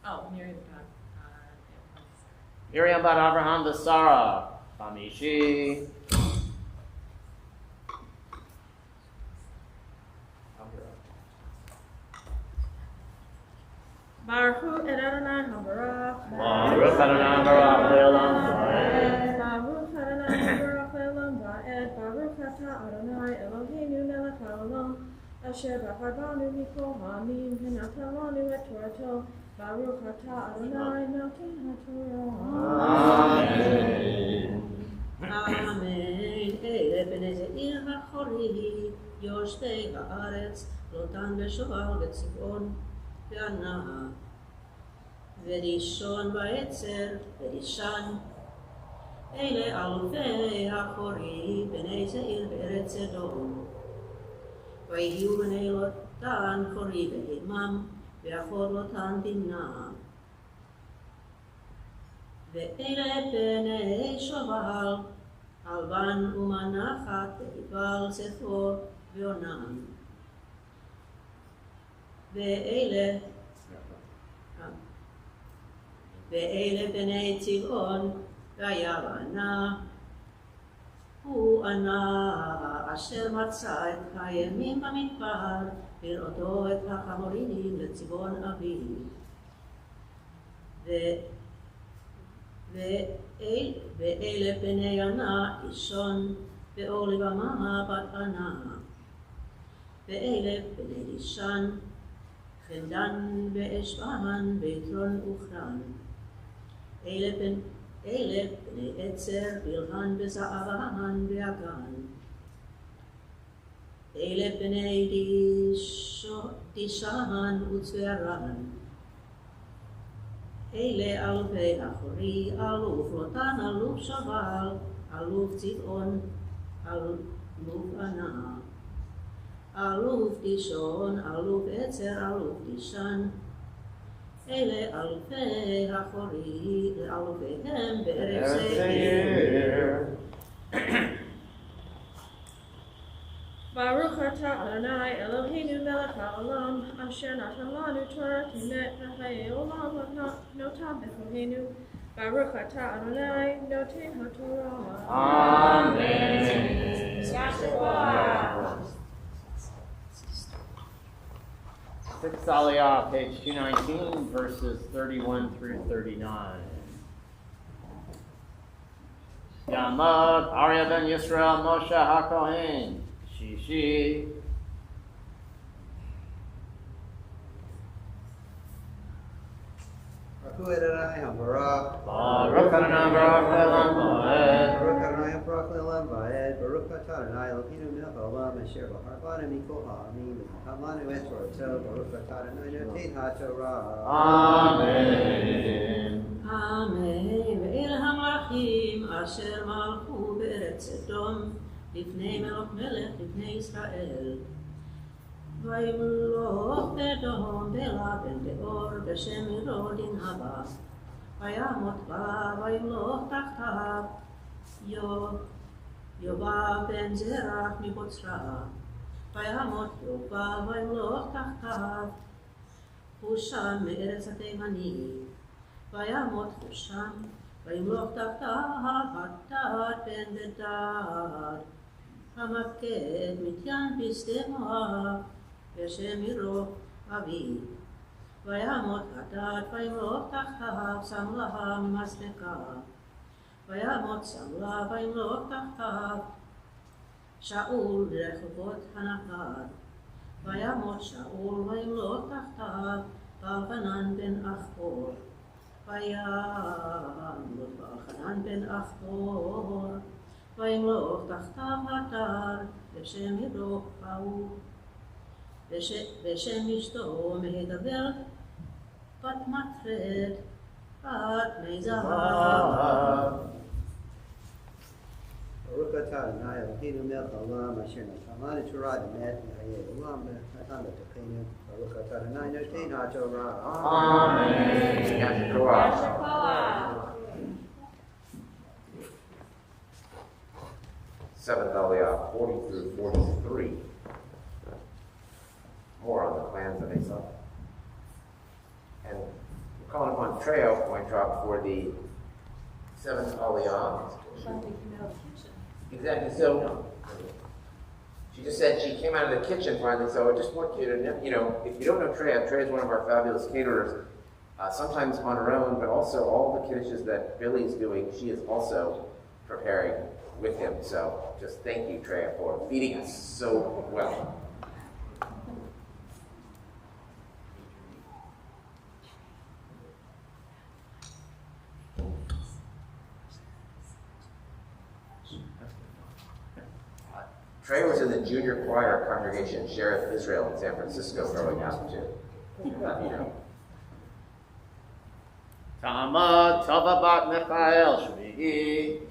not here? Miriam bat Abraham the Sarah. Bamishi. Baruch Adonai Habarach. Baruch Adonai Baruch Le'olam Ba'ed. Baruch Adonai Habarach Le'olam Ba'ed. Baruch Atah Adonai Eloheinu melech haolam asher bachar banu mikol ha'amim v'natan lanu et Torato. Baruch Atah Adonai noten haTorah. Amen. Amen. Ele b'nei ze'ir ha'chori yoshvei ha'aretz lotan v'shoval v'tzivon וענה וראשון ועצר וראשן אלה אלופי החורי בני זעיר בארץ סדום ויהיו בני לוטן חורי בהמם ואחור לוטן תמנע ואלה בני שובל אלבן ומנחת ועיבל צפור ועונן ואלה בני צבעון והיה בנה הוא ענה אשר מצא את הימים במדבר בראותו את החמורים לצבעון אביו ואלה בני ענה אישון ואולבמה בת ענה ואלה בני לישן חמדן ואשבען ויתרון וכרן אלה בני עצר בלהן וזעבן ואגן אלה בני דישן וצוירן אלה אלופי אחורי, אלוף לוטן, אלוף שבל, אלוף צבעון, אלוף ענה, אלוף דישון, אלוף עצר, אלוף דישן. אלה אלופי אחורי, אלופיהם בארץ העיר. Baruch atah Adonai Eloheinu melech haolam, asher natan lanu Torah emet v'chayei olam notam bechoheinu. Baruch atah Adonai noten haTorah. Amen. Yahshua. 6th Aliyah, page 219, verses 31 through 39. Yamad, Arya ben Yisrael, Moshe HaKohen, Shishi. Baruch Adonai HaBarak. Baruch Adonai Baruch Le'olam Va'ed. Baruch Adonai HaBarak Le'olam Va'ed. Baruch atah Adonai Eloheinu melech haolam asher b'char banu mikol ha'amim v'natan lanu et Torah. Baruch atah Adonai noten haTorah. Amen. אמן. ואל המלאכים אשר מלכו בארץ אדום לפני מלך מלך לפני ישראל. וימלוך באדום בלה בן דאור בשם מרודין הבא. וימות בה וימלוך תחתיו יובב בן זרח מבוצרה. וימות יובב וימלוך תחתיו חושן מארץ התימני. וימות חושן, וימלוך תחתיו הדד בן בדד, המפקד מתיין בשדה מואב, בשם עירו אבי. וימות הדד, וימלוך תחתיו סמלה ממסלקה. וימות סמלה, וימלוך תחתיו שאול לרחובות הנהר. וימות שאול, וימלוך תחתיו אלחנן בן אחור. וימות אלחנן בן אחור, וימלוך תחתיו הדר, בשם עירו ההוא, בשם אשתו מהדבר, בת מטרד, בת מי זהב. Baruch atah Adonai Eloheinu melech haolam asher natan lanu Torah emet v'chayei olam v'natan b'tocheinu. Baruch atah Adonai noten haTorah. Amen. Yahshua. 7th Aliyah, 40 through 43. More on the clans of Esau. And we're calling upon Treo, Weintraub, for the 7th Aliyah. Exactly. So she just said she came out of the kitchen finally. So I just want you to know, if you don't know Trey is one of our fabulous caterers. Sometimes on her own, but also all the kiddushes that Billy's doing, she is also preparing with him. So just thank you, Trey, for feeding us so well. Trey was in the junior choir congregation, Sheriff Israel in San Francisco growing up, too. Tama Tova Bat Michael Shvi'i.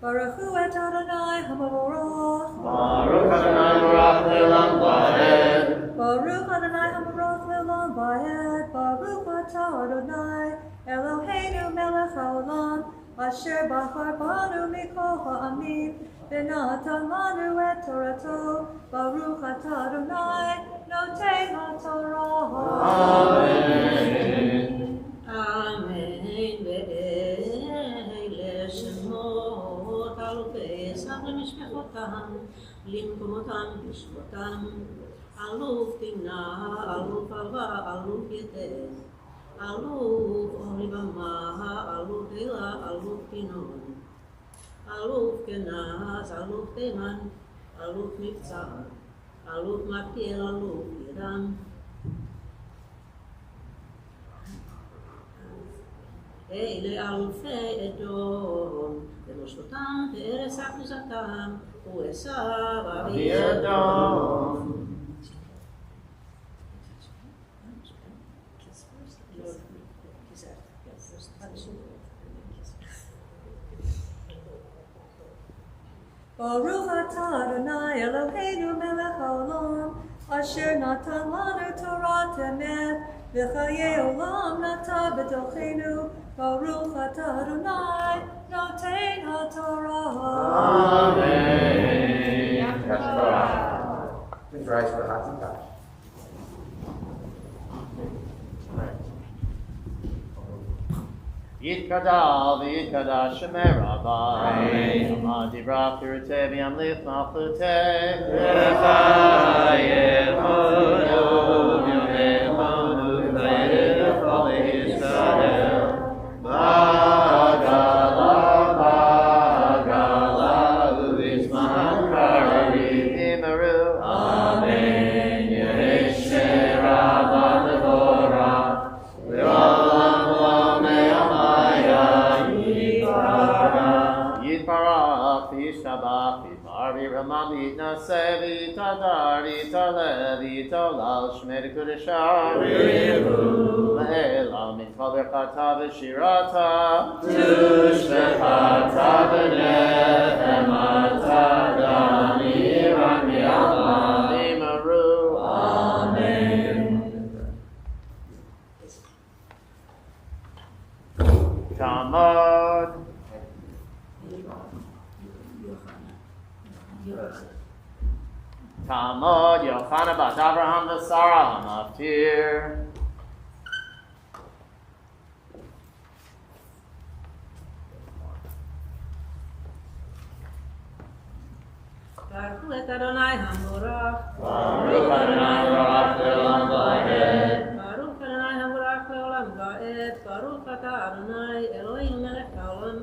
Baruch hu et Adonai HaBaruch. Baruch Adonai Baruch Le'olam Va'ed. Baruch Adonai HaBaruch Le'olam Va'ed. Baruch atah Adonai Eloheinu melech haolam, asher bachar banu mikol ha'amim, v'natan lanu et Torato. Baruch atah Adonai noten haTorah. Amen. אמן. ואלה שמות אלופי עשיו למשפחותם, למקומותם לשבותם. אלוף תמנע, אלוף אהבה, אלוף יתד, אלוף אורי במה, אלוף הילה, אלוף פינון, אלוף כנס, אלוף תימן, אלוף מבצע, אלוף מגדיאל, אלוף ידם. אלה אלופי אדום, ולשבותם בארץ אחוזתם, ועשיו אבי אדום. Baruch atah Adonai Eloheinu melech haolam, asher natan lanu Torah emet, v'chayei olam nata b'tochenu. Baruch atah Adonai noten haTorah. Amen. Please rise for Hatzikah. Yitkadal v'yitkadash Shemei Rabbi. Amadi Rav Kirutei v'yamlich Malchutei. V'chayei Chodu v'yomei Chodu v'yedid v'chol Yisrael. Bagala, Bagala, u'vizman karavi v'yimaru. Amen. Yeheshe Rabba Devorah. Yitbarach v'yishabach v'yitbarvi ramamit naseh v'yitadar v'yitaleh v'yitalal shmei d'kudeshah v'yivu le'elam mitchal berchata v'shirata tushbechata v'nechemata damiran v'yamah v'yimaru. Amen. Tamad. Talmud Yochanan bat Avraham v'Sara Hamaftir. Baruch et Adonai HaMorach. Baruch Adonai HaMorach le'olam va'ed. Baruch Adonai HaMorach le'olam va'ed. Baruch atah Adonai Eloheinu melech haolam,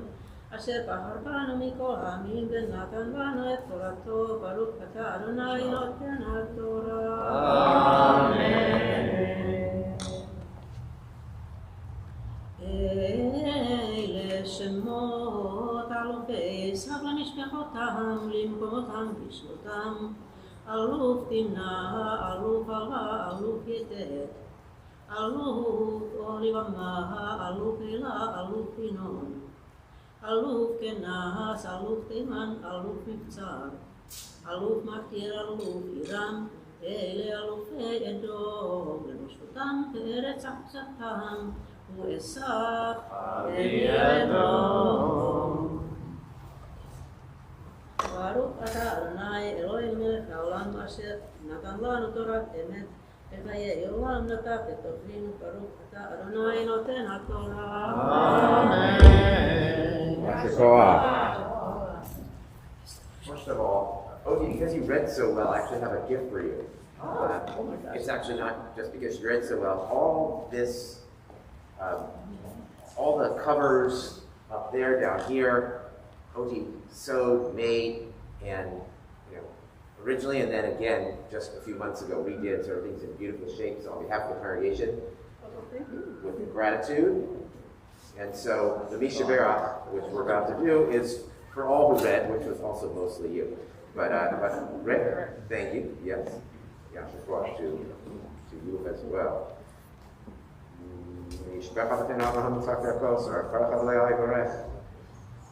asher bahar banu mikol ha'amim v'natan banu et torato. Baruch atah Adonai noten haTorah. Amen. אלה שמות אלופי עשיו למשפחותם, למקומותם בשלותם. אלוף תמנע, אלוף עלה, אלוף יתד, אלוף אורי במה, אלוף אלה, אלוף פינון, אלוף כנס, אלוף תימן, אלוף מבצר, אלוף מכיר, אלוף עירם. אלה אלופי אדום, למשפחותם בארץ אחוזתם. ועשיו אבי אדום. ברוך אתה אדוני אלוהים מלך העולם אשר נתן לנו תורת אמת וחיי עולם נטע בתוכנו. ברוך אתה אדוני נותן התורה. First of all, Odie, because you read so well, I actually have a gift for you. It's actually not just because you read so well. All this all the covers up there, down here, Oti sewed, made, and originally, and then again, just a few months ago, redid, so everything's in beautiful shape. So on behalf of the congregation, with gratitude, and so the Misha Berach, which we're about to do, is for all who read, which was also mostly you. But Rick, thank you. Yes, yeah, to you as well. משפחת אברהם יצחק ויעקב כל אחד עליה יברך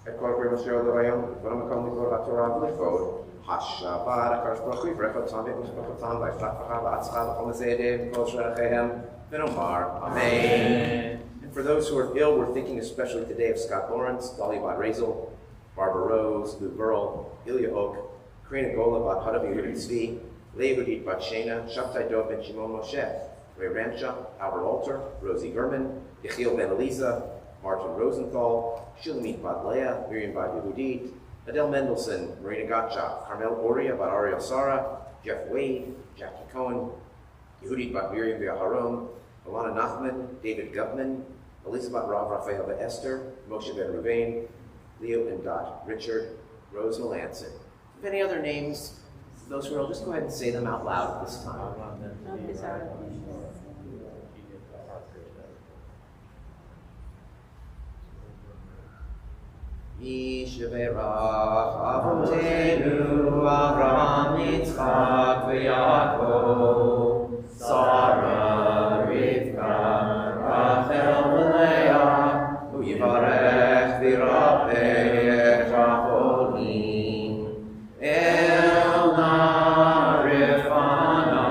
את כל פרי משה עד היום ולא מקום לקרוא התורה ולכבוד השבת הקדוש ברוך הוא יברך אותם ואת משפחתם ויפתח לך והצלחה לכל מסעדיהם וכל שליחיהם ונאמר Amen. And for those who are ill, we're thinking especially today of Scott Lawrence, Dolly Bot Razel, Barbara Rose, Lou Burrell, Ilya Oak, Karina Gola Bot Hadav Yehudit Tzvi, Leah Yehudit Bat Shena, Shabtai Dov Ben Shimon Moshe, Ray Ramsha, Albert Alter, Rosie Gurman, Yechiel Ben Eliza, Martin Rosenthal, Shulamit Bat Leah, Miriam Bat Yehudit, Adele Mendelson, Marina Gottschalk, Carmel Oria Bat Ariel Sara, Jeff Wade, Jackie Cohen, Yehudit Bat Miriam V'Aharon, Alana Nachman, David Gutman, Elisa Bat Rav Raphael Bat Esther, Moshe Ben Ruvain, Leo and Dot Richard, Rose Melanson. If any other names, those who are ill, just go ahead and say them out loud this time. Yishaberach Avotenu Avraham Yitzchak v'Yaakov Sarah Rivka Rachel v'Leah U'yivarech v'Yirapeh Chacholim Elna Rifana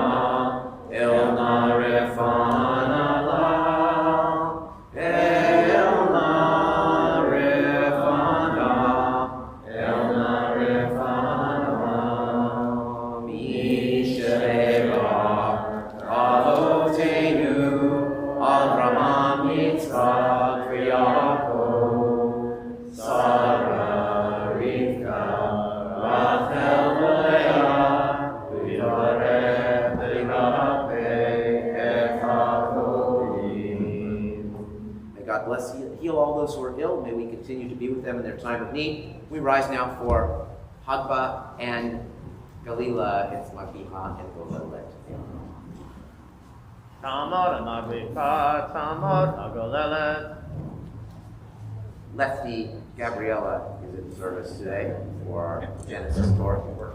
La Heal all those who are ill. May we continue to be with them in their time of need. We rise now for Hagba and Galila. It's Magiha and Golelet. Tamar Magiha, Tamar Golelet. Lefty Gabriella is in service today for our Genesis Torah work.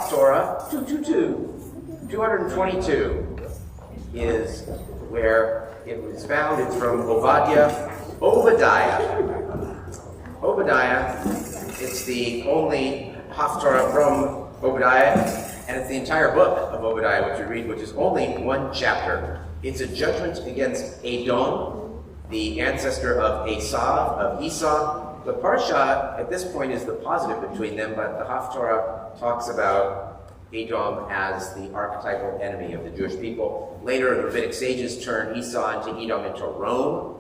Torah 222 is where it was found. It's from Obadiah. It's the only Haftarah from Obadiah, and it's the entire book of Obadiah which you read, which is only one chapter. It's a judgment against Edom, the ancestor of Esau. The Parsha at this point is the positive between them, but the Haftarah talks about Edom as the archetypal enemy of the Jewish people. Later, the rabbinic sages turn Esau into Edom into Rome.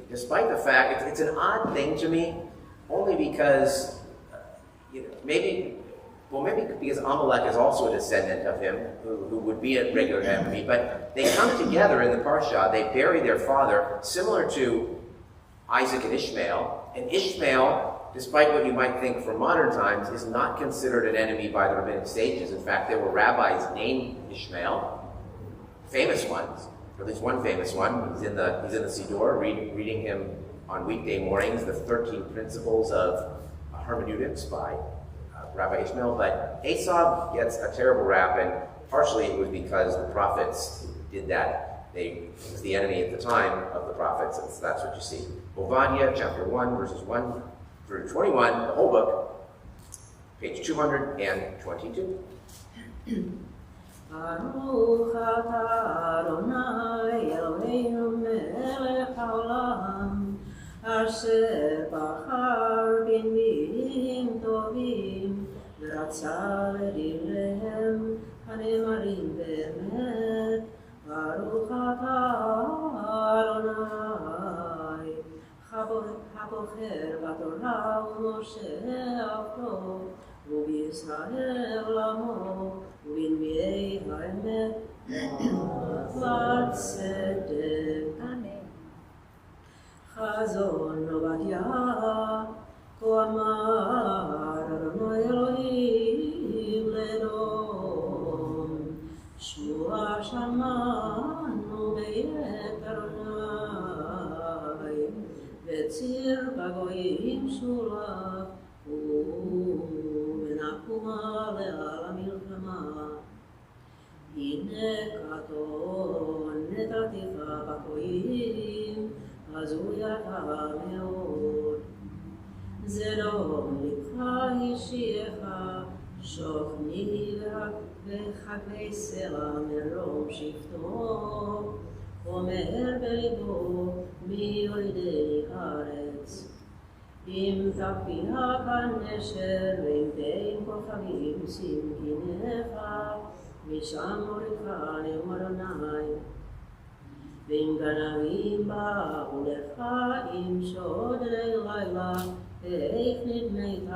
Despite the fact, it's an odd thing to me, only because, maybe because Amalek is also a descendant of him, who would be a regular enemy, but they come together in the Parsha, they bury their father, similar to Isaac and Ishmael. And Ishmael, despite what you might think from modern times, is not considered an enemy by the rabbinic sages. In fact, there were rabbis named Ishmael, famous ones, or at least one famous one. He's in the Siddur, reading him on weekday mornings, the 13 Principles of Hermeneutics by Rabbi Ishmael. But Esau gets a terrible rap, and partially it was because the prophets did that. He was the enemy at the time of the prophets, and so that's what you see. Obadiah, chapter 1, verses 1 through 21, the whole book, page 222. Baruch atah Adonai Eloheinu melech haolam, asher bachar b'nbiim tovim, v'ratzah l'divreihem hanemarim be'emet. Baruch atah Adonai, habocher b'torah u'moshe avto, u'b'Yisrael amo, u'b'nbiei ha'emet v'tzedek. Amen. Chazon Obadiah, כה אמר אדוני אלוהים לאדום, שמוע שמענו בית אדוני, וציר בגויים שולה ונקומה לעל המלחמה. הנה קטון נתתיך בגויים, הזוי אתה מאוד. זרום לבך השיעך, שוכני וחגי סלע מרום שבטו, אומר בליבו מי יורידני הארץ. אם תפילה כנשר ואם בין כוכבים שים עיניך, משם מורידך נאום אדוני. ואם גנבים באו לך עם שוד לילה, איך נדמת,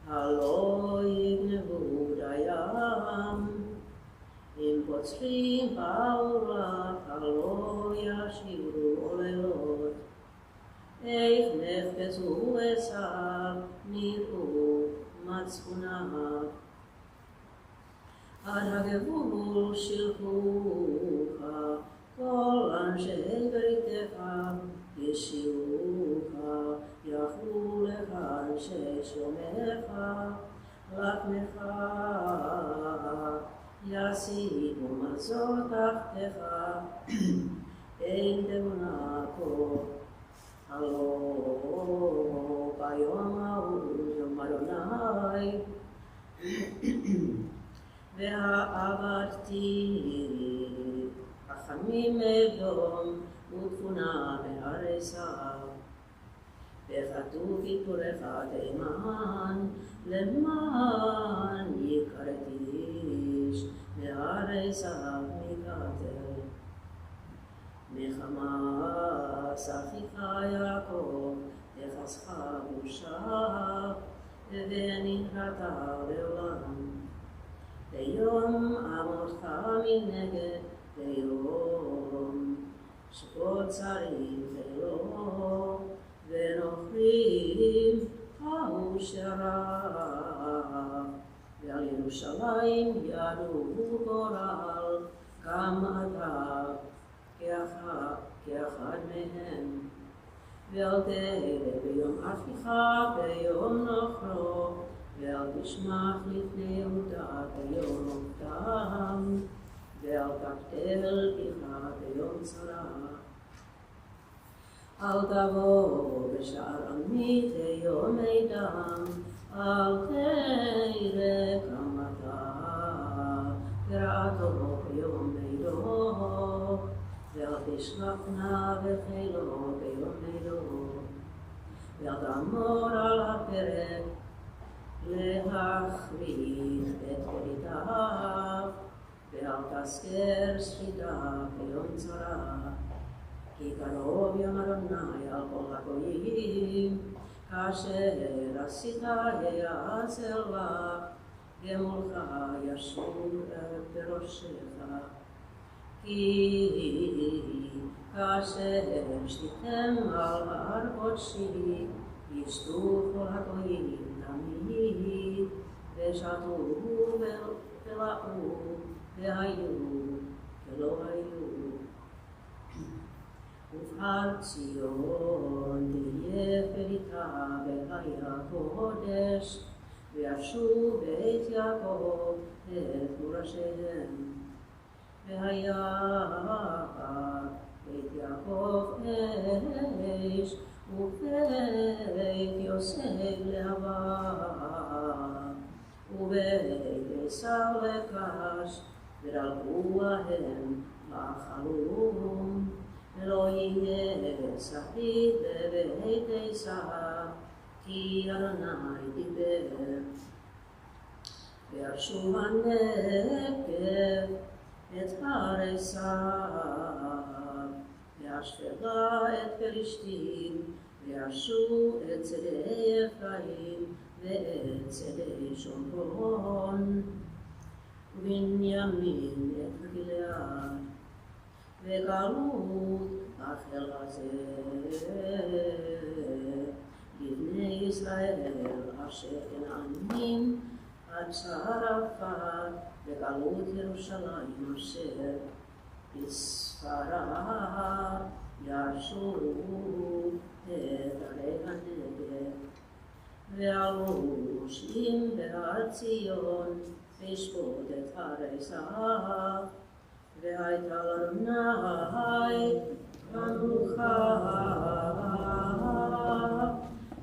הלא יגנבו דיים. אם פוצחים באו לך, הלא ישירו עוללות. איך נחפצו עשיו, נראו מצפוניו. עד הגבול שילחוך, כל אנשי בריתך ישירוך, יכלו לך אנשי שלומך, לחמך ישימו מזור תחתיך, אין תבונה כה. הלא ביום ההוא יום אדוני, והעבדתי רחמים אדום ותבונה בהרי סהר. וכתוב כיפורך תימן, למען יכרתי איש מהרי סהר מקטר. מחמס אחיך יעקב יחסך בושה, ונקראת לעולם. ביום עמודך מנגד, ביום שכל צריך אלוה, ונוכרים ההוא שרף. ועל ירושלים ידעו גורל, גם אתה כאחד מהם. ואל תהא ביום אחיך ביום נוכרו, ואל תשמח לפני יהודה ביום מוקדם, ואל תקטל פיך ביום צרה. אל תבוא בשער עמי ביום דם, אל תראה קמתה ורעתו ביום מידו, ואל תשלח נא בחילו ביום מידו. ואל תעמוד על הפרק להחריב את בריתיו, ואל תזכר שחיטה ביום צרה. כי קרוב יום אדוני על כל הגויים, כאשר עשית יעשה לך, גמולך ישוב בראשך. כי כאשר שתיתם על הר קודשי, ישתו כל הגויים תמיד, ושתו ולאו, והיו ולא היו. ובהר ציון תהיה פריתה והיה קודש, וישוב בית יעקב את מורשתיהם. והיה בית יעקב אש, ובית יוסף להבה, ובית עשיו לקש, ודלגו ההם לחלום. ולא יהיה שחיט בבית עשיו, כי אדוני דיבר. וישוב הנגב את הר עשיו, והשפלה את פלישתים, וישוב את שדה אפרים ואת שדה שומרון, ובנימין את גלעד. וגלות החל הזה לבני ישראל אשר כנענים עד שרפת, וגלות ירושלים אשר בספרד ירשו את ערי הנגב. והלושים בהר ציון, לשפוט את הריסה. והייתה לאדוני המלוכה.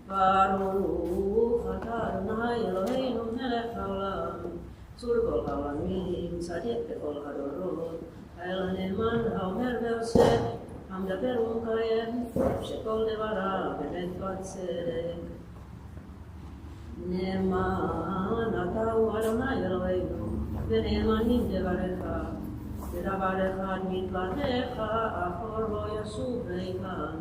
ברוך אתה אדוני אלוהינו מלך העולם, צור כל העולמים, צדיק בכל הדורות, האל הנאמן האומר ועושה, המדבר ומקיים, שכל דבריו באמת בצדק. נאמן אתה הוא אדוני אלוהינו, ונאמנים דבריך, ודבר אחד מתלתך, אחור לא ישוב ריקן.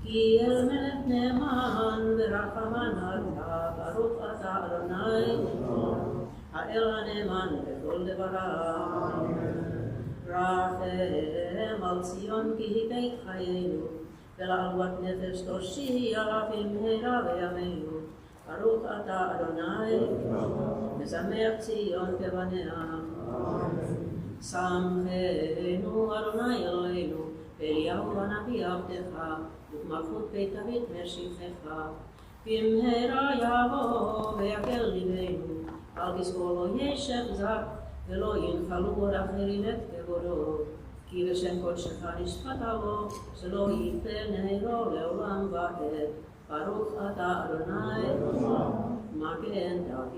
כי אל מלך נאמן ורחמן אתה, ברוך אתה אדוני, האל הנאמן בכל דבריו. רחם על ציון כי היא בית חיינו, ולעלוות נפש תושיע במהרה בימינו. ברוך אתה אדוני, משמח ציון כבניה. שמחנו אדוני אלוהינו, אליהו הנביא עבדך, ומלכות בית דוד משיחך. במהרה יבוא ויגל ליבנו, אל תזכור לא ישב זר, ולא ינחלו עוד אחרים את כבודו. כי בשם קודשך נשפט לו, שלא ייתן נהרו לעולם ועד. ברוך אתה אדוני, מגן דוד.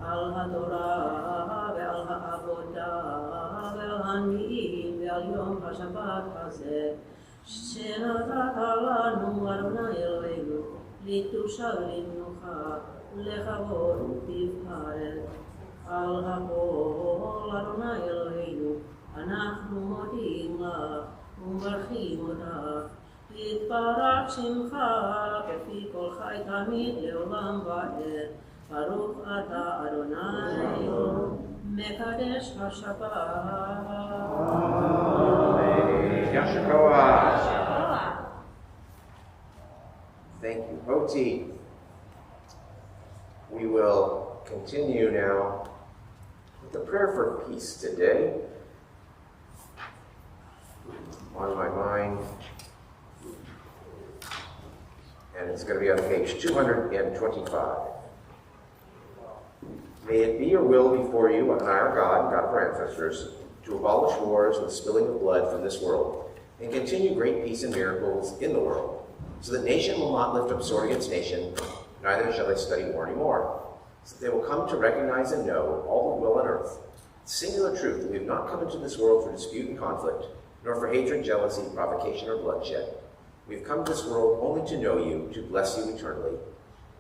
על התורה ועל העבודה ועל הנביאים ועל יום השבת הזה, שנתת לנו אדוני אלוהינו, לקדושה ולמנוחה, לכבוד ולתפארת. על הכל אדוני אלוהינו, אנחנו מודים לך ומברכים אותך. יתברך שמך כפי כל חי תמיד לעולם ועד. ברוך אתה אדוני, מקדש השבת. Thank you, Oti. We will continue now with the prayer for peace today. On my mind, and it's going to be on page 225. May it be your will before you and our God, God of our ancestors, to abolish wars and the spilling of blood from this world, and continue great peace and miracles in the world, so that nation will not lift up sword against nation, neither shall they study war anymore, so that they will come to recognize and know all the will on earth, the singular truth that we have not come into this world for dispute and conflict, nor for hatred, jealousy, provocation, or bloodshed. We have come to this world only to know you, to bless you eternally.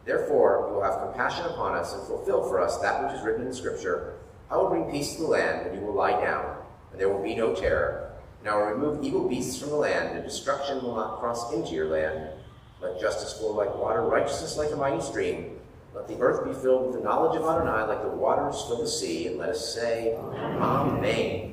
Therefore, you will have compassion upon us and fulfill for us that which is written in Scripture. I will bring peace to the land, and you will lie down, and there will be no terror. And I will remove evil beasts from the land, and destruction will not cross into your land. Let justice flow like water, righteousness like a mighty stream. Let the earth be filled with the knowledge of Adonai like the waters fill the sea. And let us say, Amen.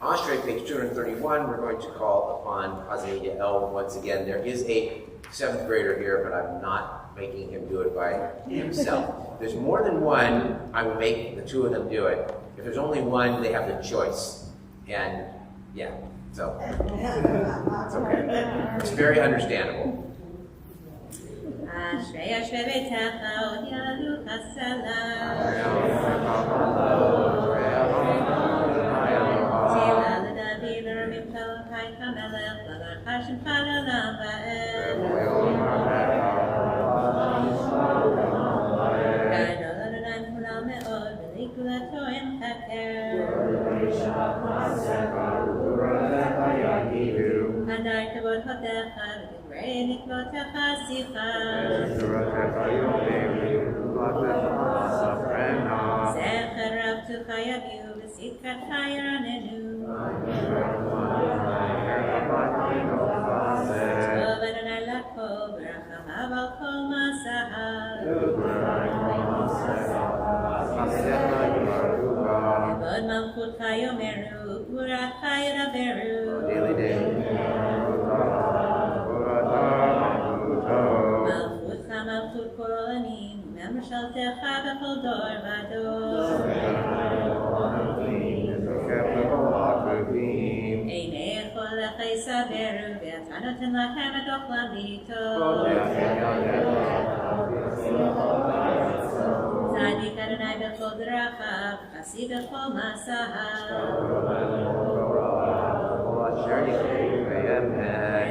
Ashrei, page 231, we're going to call upon Amidah once again. There is a 7th grader here, but I'm not making him do it by himself. If there's more than one, I will make the two of them do it. If there's only one, they have the choice. And yeah, so it's okay. It's very understandable. אשרי יושבי ביתך עוד יהדות הסלם. תהילה לדוד ורמיתו חי כמלך, בדרך שלך לעולם ועד. גדול אדוני כולם מאוד, ולגדולתו אין חקר. הדר כבוד הודך, ודברי נקבותיך שיחה. זכר רב תוך יביאו, וצדקתך ירננו. טוב אדוני לכל, ורחמיו על כל מסעיו. כבוד מלכותך יאמרו, גבורתך ידברו. מלכותך מלכות כל עולמים, וממשלתך בכל דור ודור. עיני כל לך יסברו, ואתה נותן לכם את אוכלם בעתו. חסיד בכל מסעיו.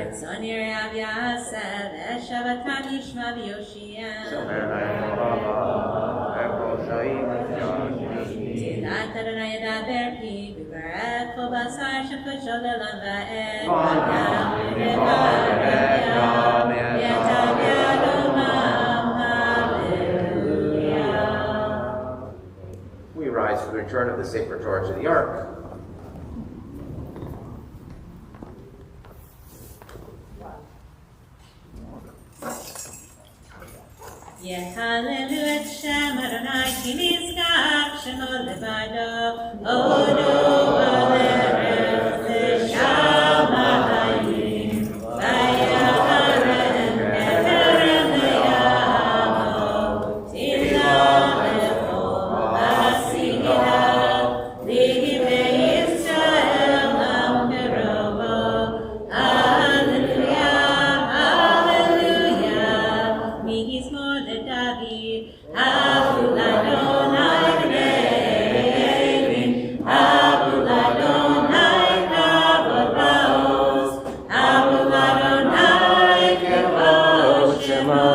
רצון יראה ויעשה, ושבתם ישמע ויושיע. תהילת אדוני ידבר פי, וברך כל בשר שקודשו לעולם ועד. We rise for the return of the sacred charge of the ark. יהללו את שם אדוני כי נזכר שמו לבדו. הודו על ארץ לשמיים ויחרם בטרם ליעמו. תהילה לכל עשייה לגברי ישראל עם קרובו. הללויה הללויה מזמור לדוד. הבו לאדוני בנגבים, הבו לאדוני כבוד בעוז, הבו לאדוני כבוד שמו,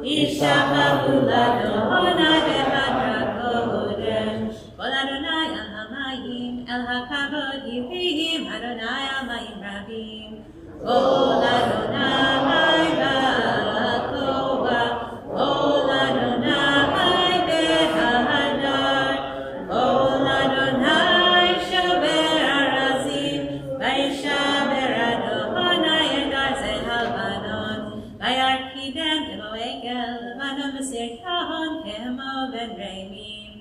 ישתחוו לאדוני בהדרת קודש. כל אדוני על המים, אל הכבוד יביאים, אדוני על מים רבים. כל אדוני בכובע, כל אדוני בהדר, כל אדוני שובר ארזים, וישבר אדוני את ארצי הלבנון, וירקידם כמו עגל לבנון בסרטון כמו בן רמים.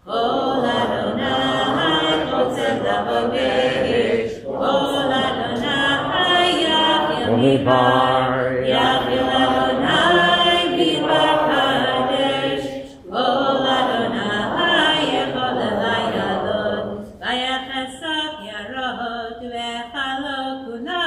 כל אדוני חוצב לבוא באש, כל אדוני יפיל מדבר, יפיל אדוני מדבר קדש. כל אדוני יכול לילות, ויחשוף ירוד וחלוק כולו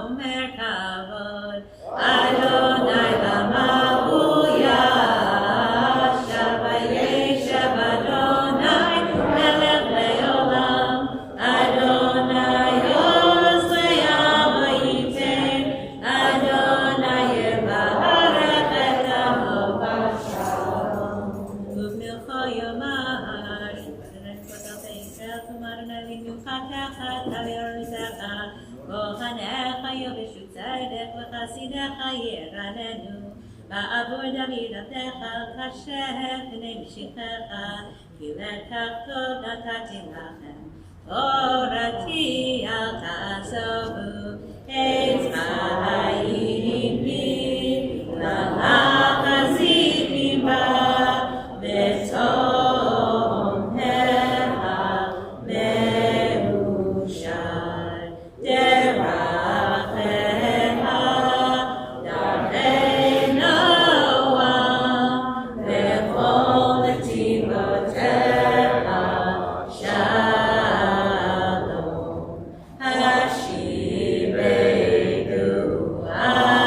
אומר כבוד. אדוני למה הוא ישב וישב אדוני מלך לעולם. אדוני עוז לעמו ייתן, אדוני יברך את עמו בשלום. ובמלכו יאמר, שפטרת כותב ישראל תאמרנה למנוחתך תביאורתך. כהניך יבשו צדק וחסידיך ירננו. בעבור דוד עבדך כשף פני משיחך, כי לקח טוב נתתי לכם. תורתי אל תעזבו, אצבעים לי למאחזים בה, וצומחה מאושר. דרכיה דרכי נועם, וכל נתיבותיה שלום. השיבנו אדוני אליך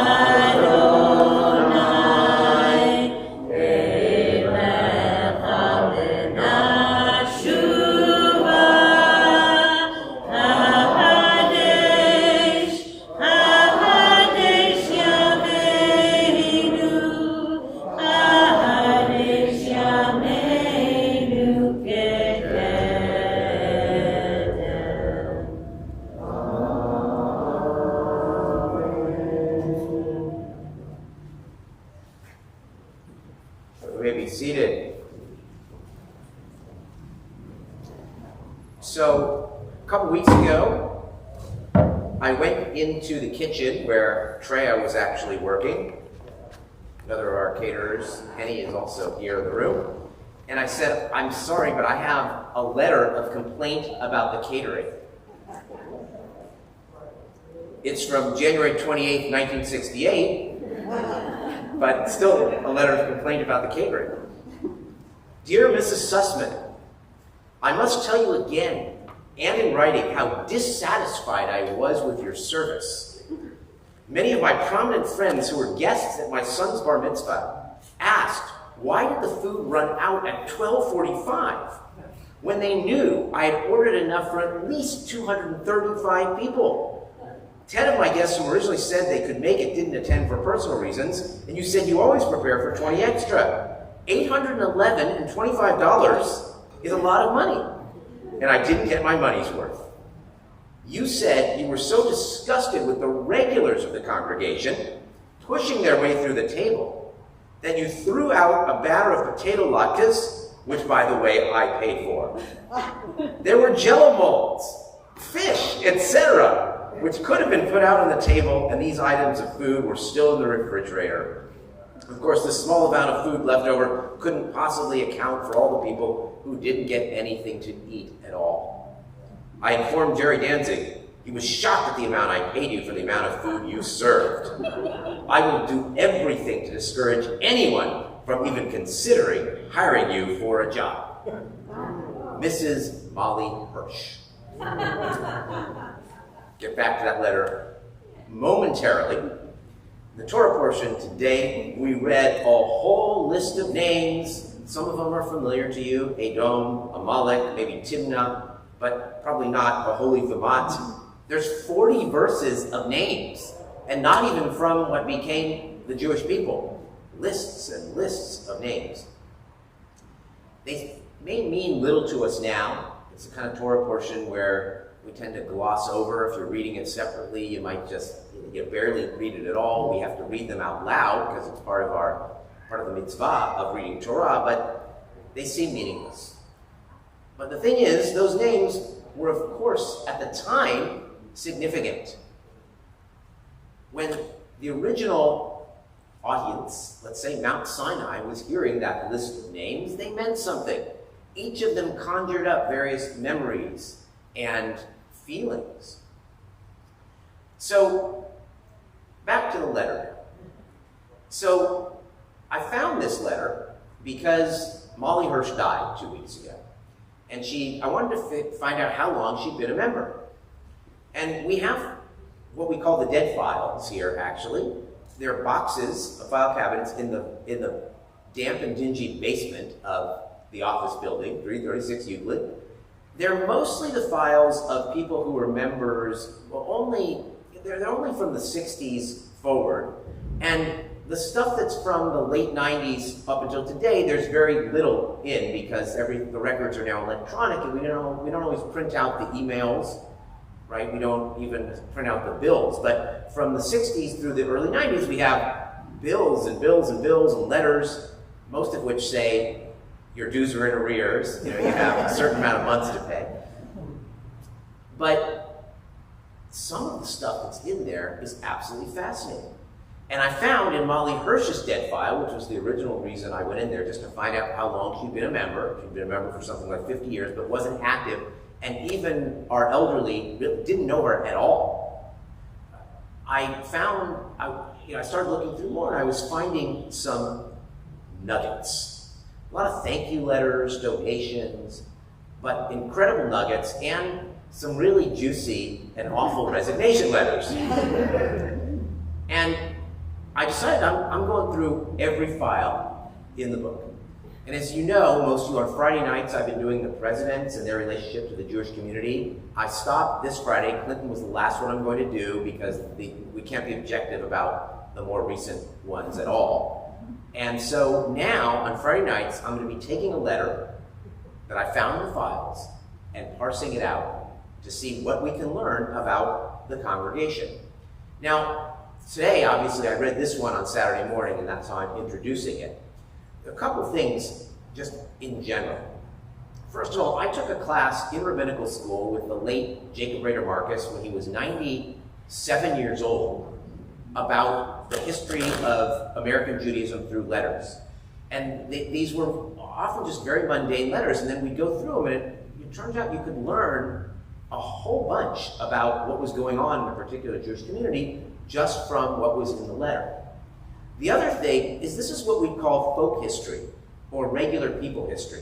ונשובה. החדש ימינו, החדש ימינו כקדם. You may be seated. So, a couple weeks ago, I went into the kitchen where Treya was actually working. Another of our caterers, Penny, is also here in the room. And I said, I'm sorry, but I have a letter of complaint about the catering. It's from January 28, 1968, but still a letter of complaint about the catering. Dear Mrs. Sussman, I must tell you again, and in writing, how dissatisfied I was with your service. Many of my prominent friends who were guests at my son's bar mitzvah asked, why did the food run out at 12:45? when they knew I had ordered enough for at least 235 people. 10 of my guests who originally said they could make it didn't attend for personal reasons, and you said you always prepare for 20 extra. $811 and $25 is a lot of money, and I didn't get my money's worth. You said you were so disgusted with the regulars of the congregation pushing their way through the table that you threw out a batter of potato latkes, which, by the way, I paid for. There were jello molds, fish, etc., which could have been put out on the table, and these items of food were still in the refrigerator. Of course, the small amount of food left over couldn't possibly account for all the people who didn't get anything to eat at all. I informed Jerry Danzig. He was shocked at the amount I paid you for the amount of food you served. I will do everything to discourage anyone from even considering hiring you for a job. Mrs. Molly Hirsch. Get back to that letter momentarily. The Torah portion today, we read a whole list of names. Some of them are familiar to you: Edom, Amalek, maybe Timnah, but probably not Aholivamat. There's 40 verses of names, and not even from what became the Jewish people. Lists and lists of names. They may mean little to us now. It's the kind of Torah portion where we tend to gloss over. If you're reading it separately, you might just barely read it at all. We have to read them out loud because it's part of the mitzvah of reading Torah, but they seem meaningless. But the thing is, those names were, of course, at the time, significant. When the original audience, let's say Mount Sinai, was hearing that list of names, they meant something. Each of them conjured up various memories and feelings. So, back to the letter. So, I found this letter because Molly Hirsch died 2 weeks ago. And I wanted to find out how long she'd been a member. And we have what we call the dead files here, actually. There are boxes of file cabinets in the damp and dingy basement of the office building, 336 Euclid. They're mostly the files of people who were members, they're only from the 60s forward. And the stuff that's from the late 90s up until today, there's very little in because the records are now electronic, and we don't always print out the emails, right? We don't even print out the bills. But from the 60s through the early 90s, we have bills and bills and bills and letters, most of which say, your dues are in arrears, you have a certain amount of months to pay. But some of the stuff that's in there is absolutely fascinating. And I found in Molly Hirsch's dead file, which was the original reason I went in there, just to find out how long she'd been a member. She'd been a member for something like 50 years, but wasn't active. And even our elderly didn't know her at all. I started looking through more, and I was finding some nuggets. A lot of thank you letters, donations, but incredible nuggets, and some really juicy and awful resignation letters. And I decided I'm going through every file in the book. And as you know, most of you, on Friday nights, I've been doing the presidents and their relationship to the Jewish community. I stopped this Friday. Clinton was the last one I'm going to do because we can't be objective about the more recent ones at all. And so now, on Friday nights, I'm going to be taking a letter that I found in the files and parsing it out to see what we can learn about the congregation. Now, today, obviously, I read this one on Saturday morning, and that's how I'm introducing it. A couple of things, just in general. First of all, I took a class in rabbinical school with the late Jacob Rader Marcus when he was 97 years old about the history of American Judaism through letters. And these were often just very mundane letters, and then we'd go through them, and it turns out you could learn a whole bunch about what was going on in a particular Jewish community just from what was in the letter. The other thing is this is what we call folk history, or regular people history.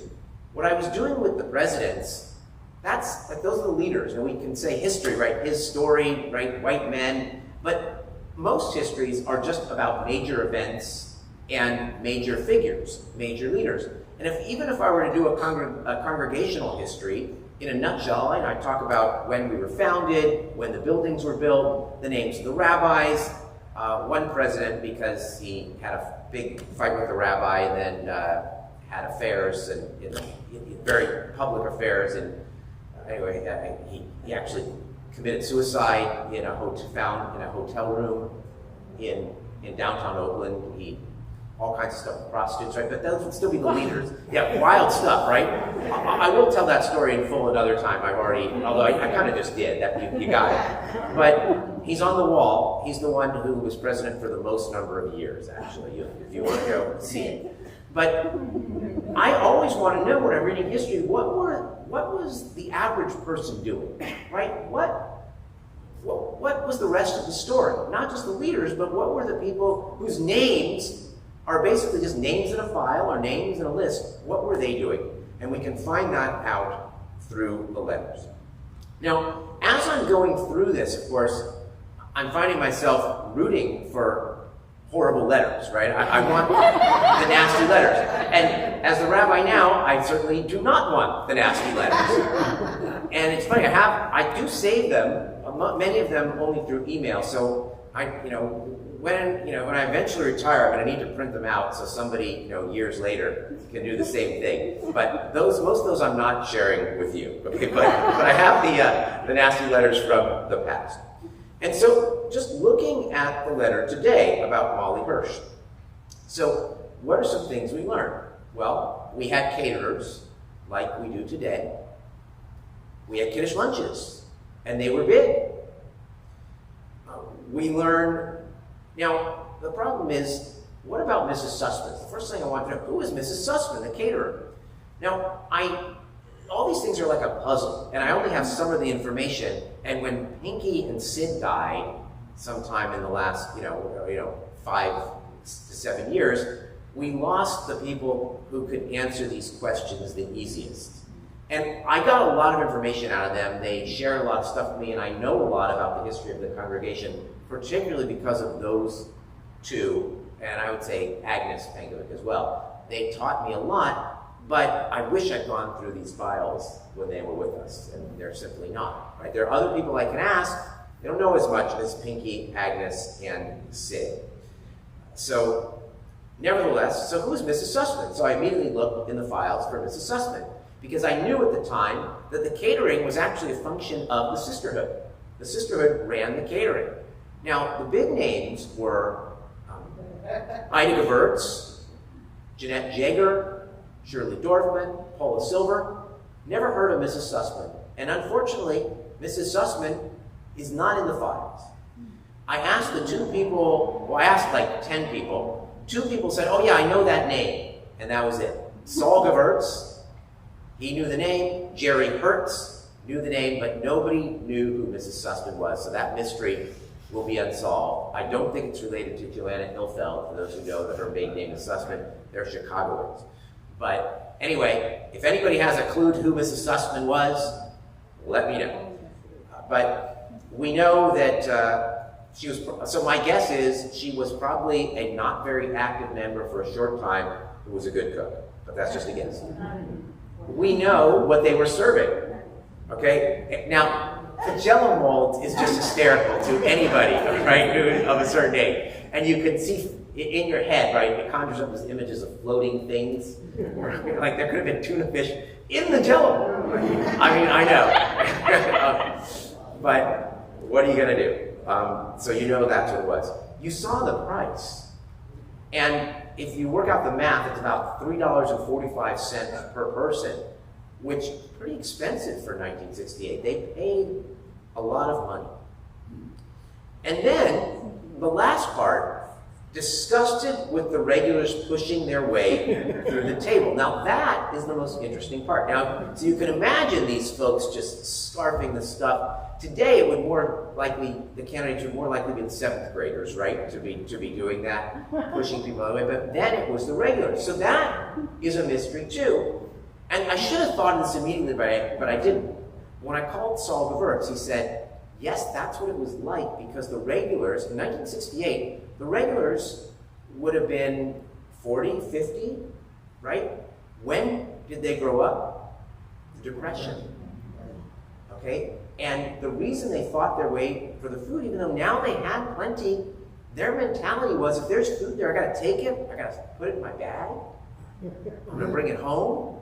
What I was doing with the presidents, those are the leaders, and we can say history, right? His story, right? White men, but most histories are just about major events and major figures, major leaders. And even if I were to do a congregational history, in a nutshell, I talk about when we were founded, when the buildings were built, the names of the rabbis, one president because he had a big fight with the rabbi and then had affairs and very public affairs, and anyway, he actually committed suicide in a hotel room in downtown Oakland. All kinds of stuff with prostitutes, right? But those would still be the leaders. Yeah, wild stuff, right? I will tell that story in full another time. Although I kind of just did. That you got it. But he's on the wall. He's the one who was president for the most number of years, actually, if you want to go see it. But I always want to know when I'm reading history, what was the average person doing, right? What was the rest of the story? Not just the leaders, but what were the people whose names are basically just names in a file or names in a list? What were they doing? And we can find that out through the letters. Now, as I'm going through this, of course, I'm finding myself rooting for horrible letters, right? I want the nasty letters. And as the rabbi now, I certainly do not want the nasty letters. And it's funny, I do save them, many of them only through email. So when I eventually retire, I'm going to need to print them out so somebody, years later can do the same thing. But most of those I'm not sharing with you. Okay? But I have the nasty letters from the past. And so just looking at the letter today about Molly Hirsch. So what are some things we learned? Well, we had caterers like we do today. We had kiddush lunches, and they were big. We learned. Now, the problem is, what about Mrs. Sussman? The first thing I want to know, who is Mrs. Sussman, the caterer? Now, all these things are like a puzzle, and I only have some of the information. And when Pinky and Sid died, sometime in the last, 5 to 7 years, we lost the people who could answer these questions the easiest. And I got a lot of information out of them. They shared a lot of stuff with me, and I know a lot about the history of the congregation, particularly because of those two, and I would say Agnes Pankovic as well. They taught me a lot, but I wish I'd gone through these files when they were with us, and they're simply not. Right? There are other people I can ask. They don't know as much as Pinky, Agnes, and Sid. So, nevertheless, so who's Mrs. Sussman? So I immediately looked in the files for Mrs. Sussman, because I knew at the time that the catering was actually a function of the sisterhood. The sisterhood ran the catering. Now, the big names were Ida Gewurz, Jeanette Jaeger, Shirley Dorfman, Paula Silver. Never heard of Mrs. Sussman. And unfortunately, Mrs. Sussman is not in the files. I asked the two people, well, I asked like 10 people. 2 people said, oh yeah, I know that name. And that was it. Saul Gewurz, he knew the name. Jerry Hertz knew the name, but nobody knew who Mrs. Sussman was. So that mystery will be unsolved. I don't think it's related to Joanna Ilfeld, for those who know that her maiden name is Sussman. They're Chicagoans. But anyway, if anybody has a clue to who Mrs. Sussman was, let me know. But we know that she was, so my guess is she was probably a not very active member for a short time who was a good cook. But that's just a guess. We know what they were serving. Okay? Now, the Jello mold is just hysterical to anybody, right, of a certain age. And you can see in your head, right, it conjures up these images of floating things. Like there could have been tuna fish in the Jello mold. I mean, I know. But what are you going to do? So you know that's what it was. You saw the price. And if you work out the math, it's about $3.45 per person, which is pretty expensive for 1968. They paid a lot of money. And then, the last part, disgusted with the regulars pushing their way through the table. Now that is the most interesting part. Now, so you can imagine these folks just scarfing the stuff. Today, it would more likely, the candidates would more likely be the 7th graders, right, to be doing that, pushing people out of the way. But then it was the regulars. So that is a mystery too. And I should have thought of this immediately, but I didn't. When I called Saul Gewurz, he said, yes, that's what it was like, because the regulars, in 1968, the regulars would have been 40, 50, right? When did they grow up? The Depression. Okay? And the reason they fought their way for the food, even though now they had plenty, their mentality was, if there's food there, I gotta take it, I gotta put it in my bag, I'm gonna bring it home.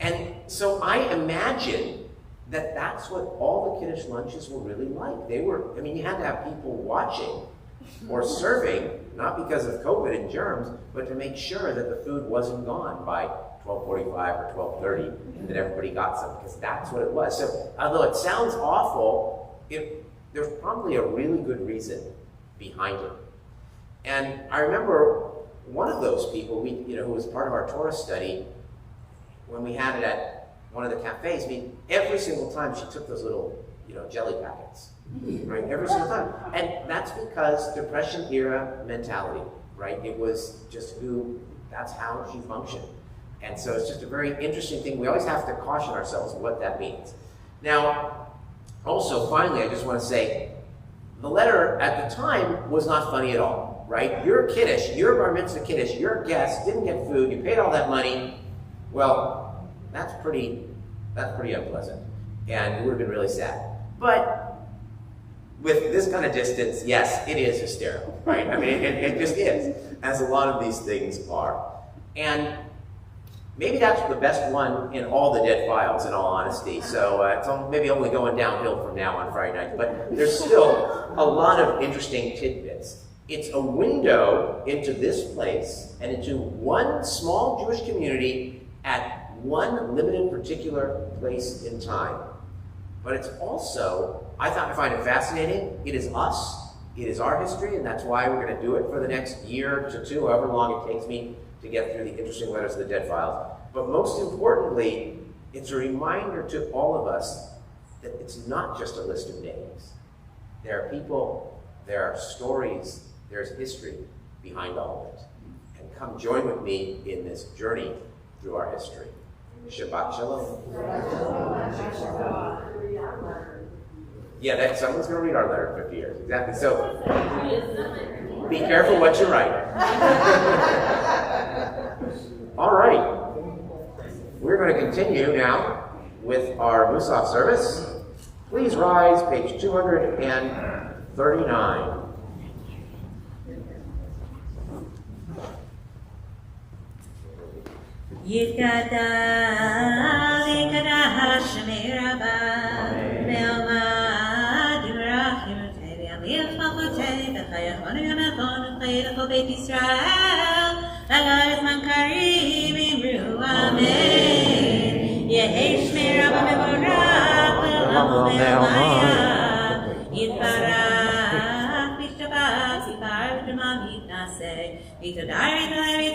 And so I imagine that that's what all the Kiddush lunches were really like. They were, I mean, you had to have people watching or serving, not because of COVID and germs, but to make sure that the food wasn't gone by 12:45 or 12:30, and that everybody got some, because that's what it was. So although it sounds awful, there's probably a really good reason behind it. And I remember one of those people, who was part of our Torah study, when we had it at one of the cafes, every single time she took those little, jelly packets, right? Every single time. And that's because Depression era mentality, right? It was just that's how she functioned. And so it's just a very interesting thing. We always have to caution ourselves what that means. Now, also, finally, I just want to say, the letter at the time was not funny at all, right? Your Kiddush, your bar mitzvah Kiddush, your guest didn't get food, you paid all that money. Well, that's pretty unpleasant. And it would have been really sad. But with this kind of distance, yes, it is hysterical, right? I mean, it just is, as a lot of these things are. And maybe that's the best one in all the dead files, in all honesty. So it's maybe only going downhill from now on Friday night. But there's still a lot of interesting tidbits. It's a window into this place and into one small Jewish community at one limited particular place in time. But it's also, I find it fascinating. It is us. It is our history, and that's why we're going to do it for the next year to two, however long it takes me to get through the interesting letters of the dead files. But most importantly, it's a reminder to all of us that it's not just a list of names. There are people, there are stories, there's history behind all of it. And come join with me in this journey through our history. Shabbat Shalom. Yeah, someone's going to read our letter in 50 years. Exactly. So be careful what you write. All right. We're going to continue now with our Musaf service. Please rise, page 239. Yikada Likada Hashmiraba Melma Durahim Teddy Fakote, the Hayahonanathon, Played of Beit Israel, Agar Mankarim Imru Amen. Yehesh Miraba Mevorah, Melmaya, Yitbarah, Vishabah, Sipar, Jamamit Nase, Vitodari,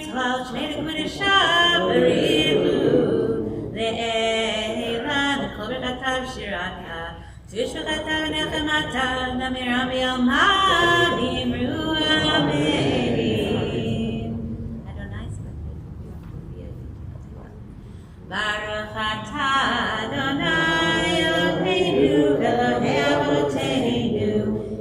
Tlal, Shmei Kudishah, Berilu, Le'elan, Kober Katav Shiraka, Tushu Katav Nechamata, Namiram Yalma, Imru Amen. Adonai Baruch atah Adonai Eloheinu, Elohei Avoteinu,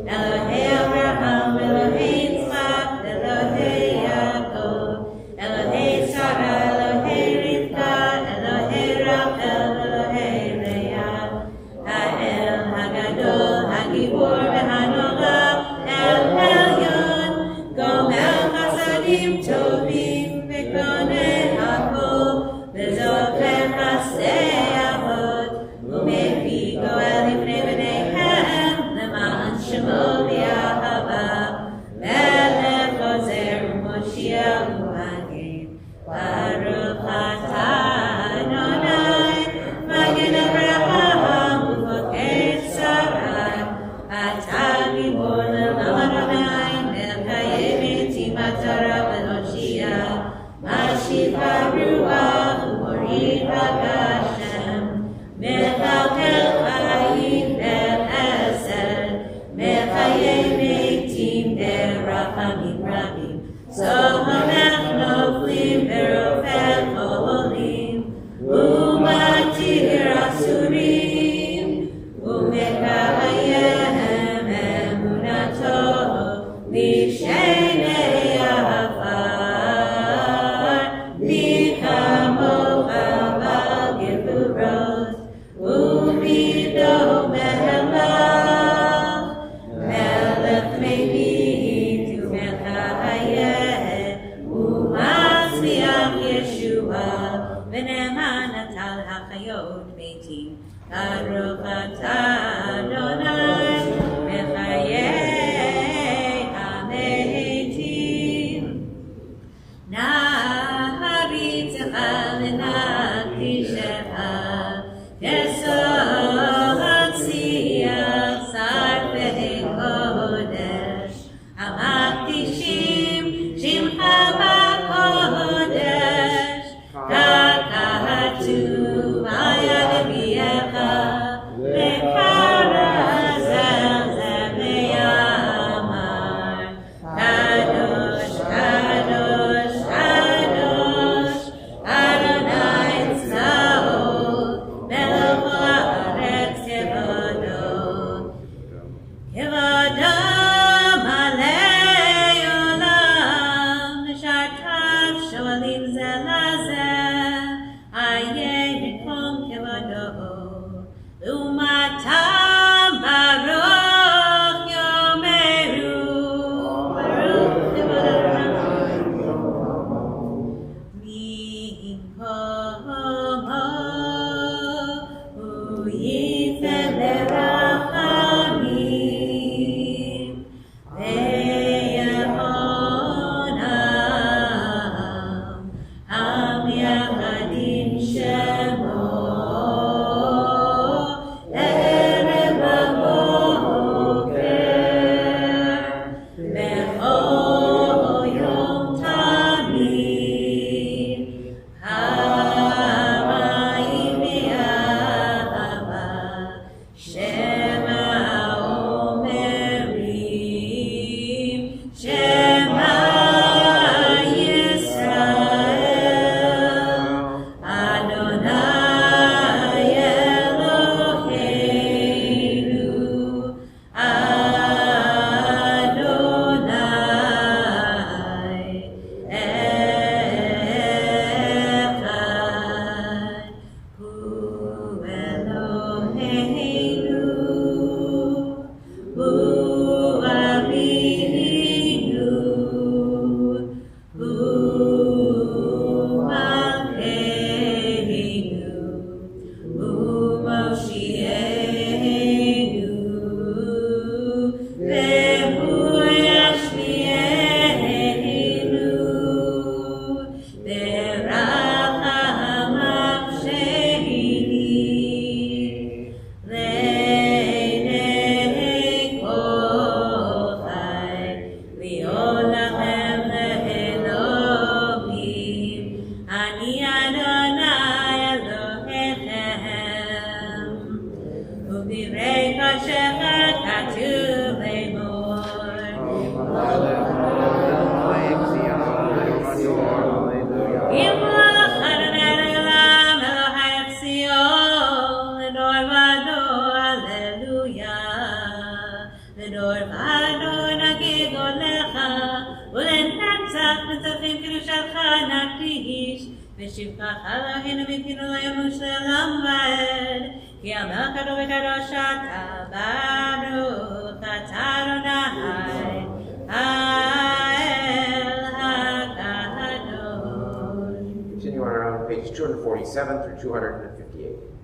Elohei Abraham, Elohei Yitzchak, Elohei Yaakov, Elohei Sarah, Elohei Rivka, Elohei Rachel, Elohei Leah, Ha'el Hagadol, Hagibor v'Hanora, El Elyon, Gomel Chasadim Tovim, V'koneh Hakol, V'zofer Chasei Avot, U'mevi Goel Livnei B'neihem, L'ma'an Shemo V'Yahava, Melech Ozer U'Moshiach U'Hagim, Baruch atah Adonai, Magen Avraham U'Vokei Sarah, Atah Gibor L'Olam Adonai, Melchayim Etimat Torah V'Hoshia, Mashiv HaRuach U'Morid HaGashem, Mechalkel Chayim Be'Chesed, Mechayim Meitim Be'Rachamim Rabim, Zohamech Noflim Be'Rofei ונאמן אתה על החיות מתים. ברוך אתה אדוני מחיי המתים. נעריצך ונקדישך כסוד שיח שר וקודש המקדישים שמך בקודש ככתוב על יד נביאך וכרז זה ויאמר קדוש קדוש קדוש אדוני צבאות מלך הארץ כבודו כבודו מלא עולם משרתיו שואלים זה לזה איה מקום כבודו לעומתם ברוך יאמרו ברוך כבוד ממקומו הוא ייתן ברחמים ויחונם עם יחד עם שמו ערב בבוקר בכל יום תמיד המים מאהבה שמא אומרים שמע ישראל אדוני אלוהינו אדוני אחד הוא אלוהינו הוא אבינו הוא מלכנו הוא מושיענו והוא ישמיענו ברחמיו שני לעיני כל חי לעולמם לאלוהים אני אדוני אלוהיכם ובדברי קודשך כתוב לאמור ימלוך אדוני לעולם אלוהי ציון לדור ודור הללויה לדור ודור נגיגו לך ולנצח נצחים קדושתך נקדיש ושבחך אלוהינו מפינו לא ימוש לעולם ועד כי עמל קדוש וקדוש אתה ברוך אתה אדוני האל הקדוש. Continue on around pages 247 through 258.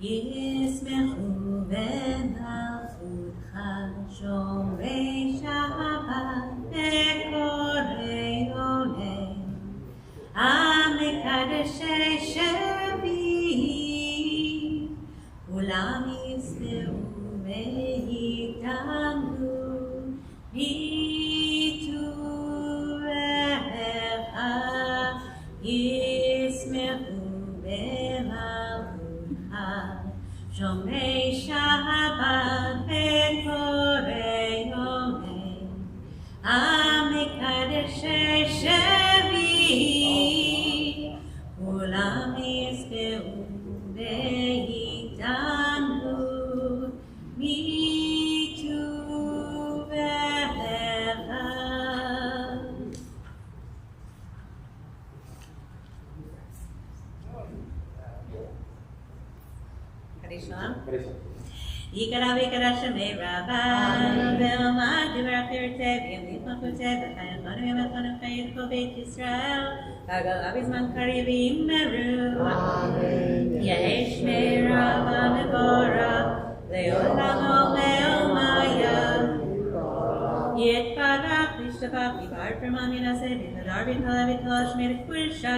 ישמחו במלכותך שומרי שבת וקוראי עולם המקדשי שביעי כולם ישמעו ויתענגו בטובך ישמחו במלכותך שומרי שבת וקוראי עולם המקדשי שביעי כולם יזכרו ויתענגו יקרא ויקרא שמי רבן, ואומר דבר פרטי וימליך מלכותי וחייכנו ימלכנו חיית כל בית ישראל, והגלה בזמן קריב ימרו. יהי שמי רבן מבורך, לעולם ולעולמיה. יתברך וישתבח ויבער פרמן ינשא ויתהדר ויתהלל ויתהלל שמי לקודשה.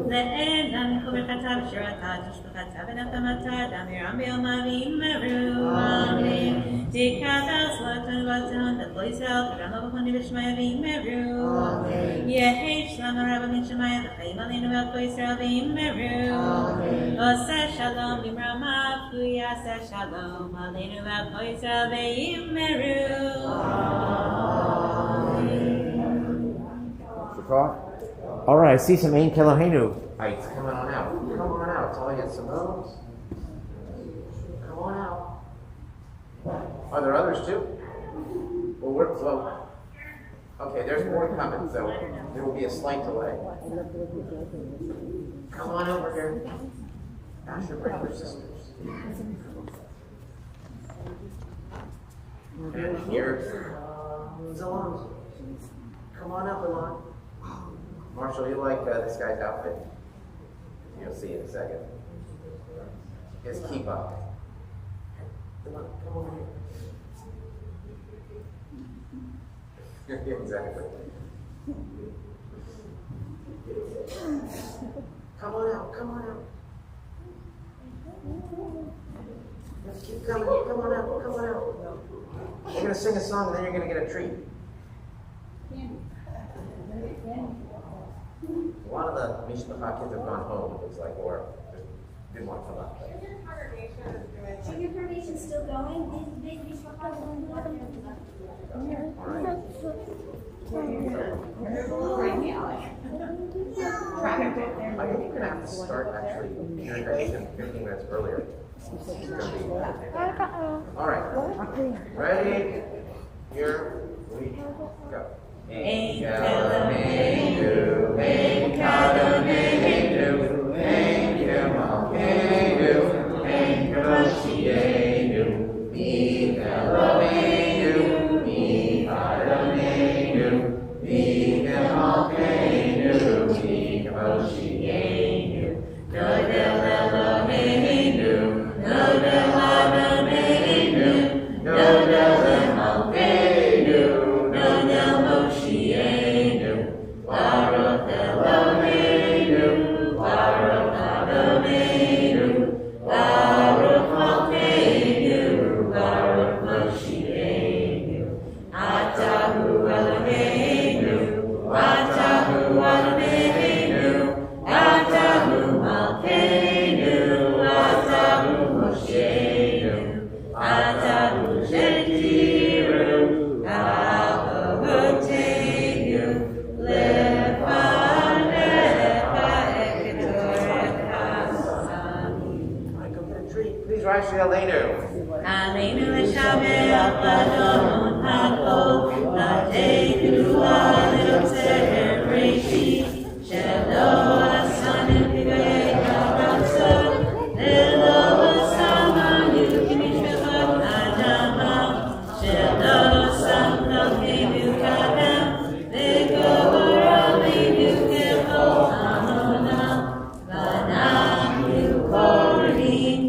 לעילם מכל ברכתה ושירתה תשבחתה ונחמתה דמירם ביומה ויאמרו אמן. תקבל סלוטון ובצון בכל ישראל קרם ובחוני ושמיה ויאמרו אמן. יהי שלום הרבה מן שמיה וחיים עלינו ועל כל ישראל ויאמרו אמן. עושה שלום במרמה הוא יעשה שלום עלינו ועל כל ישראל ויאמרו All right, I see some Ein Kelohenu ites coming on out. Come on out. Till I get some of those. Come on out. Are there others too? Well, we're slow. Okay, there's more coming, so there will be a slight delay. Come on over here. Ask your brothers and sisters. And here's Zalon. Come on up, Zalon. Marshall, you like this guy's outfit? You'll see in a second. His kippah. Come on, come over here. Exactly. Come on out, come on out. Let's keep coming, come on out, come on out. We're going to sing a song and then you're going to get a treat. A lot of the Mishpachah kids have gone home, it looks like, or didn't want to come up. Chicken carnation's still going? These Mishpachah All right. I think you're going to have to start actually 15 minutes earlier. All right. Ready? Here we go. Ein Kelohenu, Ein Kadoshenu, Ein Kemalkeinu, Ein Kavoshienu, Mi Eloheinu, Mi Adonenu, Mi Kemalkeinu, Mi Kavoshienu, Nodel Eloheinu, Nodel Adonenu, Nodel Emalkeinu, Nodel Moshienu, Baruch Eloheinu, Baruch Adonenu, Baruch Malkeinu, Baruch Moshienu, Atahu Eloheinu, Atahu Adonenu, Atahu Malkeinu, Atahu Moshienu, Atahu Shetiru, Avotenu, Lefanecha Eketorecha Sami. Please rise to Aleinu. Aleinu l'shabeach l'adon hakol, l'teinu l'alotzer breishi, shelo asanim k'gayei haratzot, elo asamanu k'mishpachat adama, shelo samchalkeinu kadam, v'gor aleinu k'chol amonam, v'anachnu korim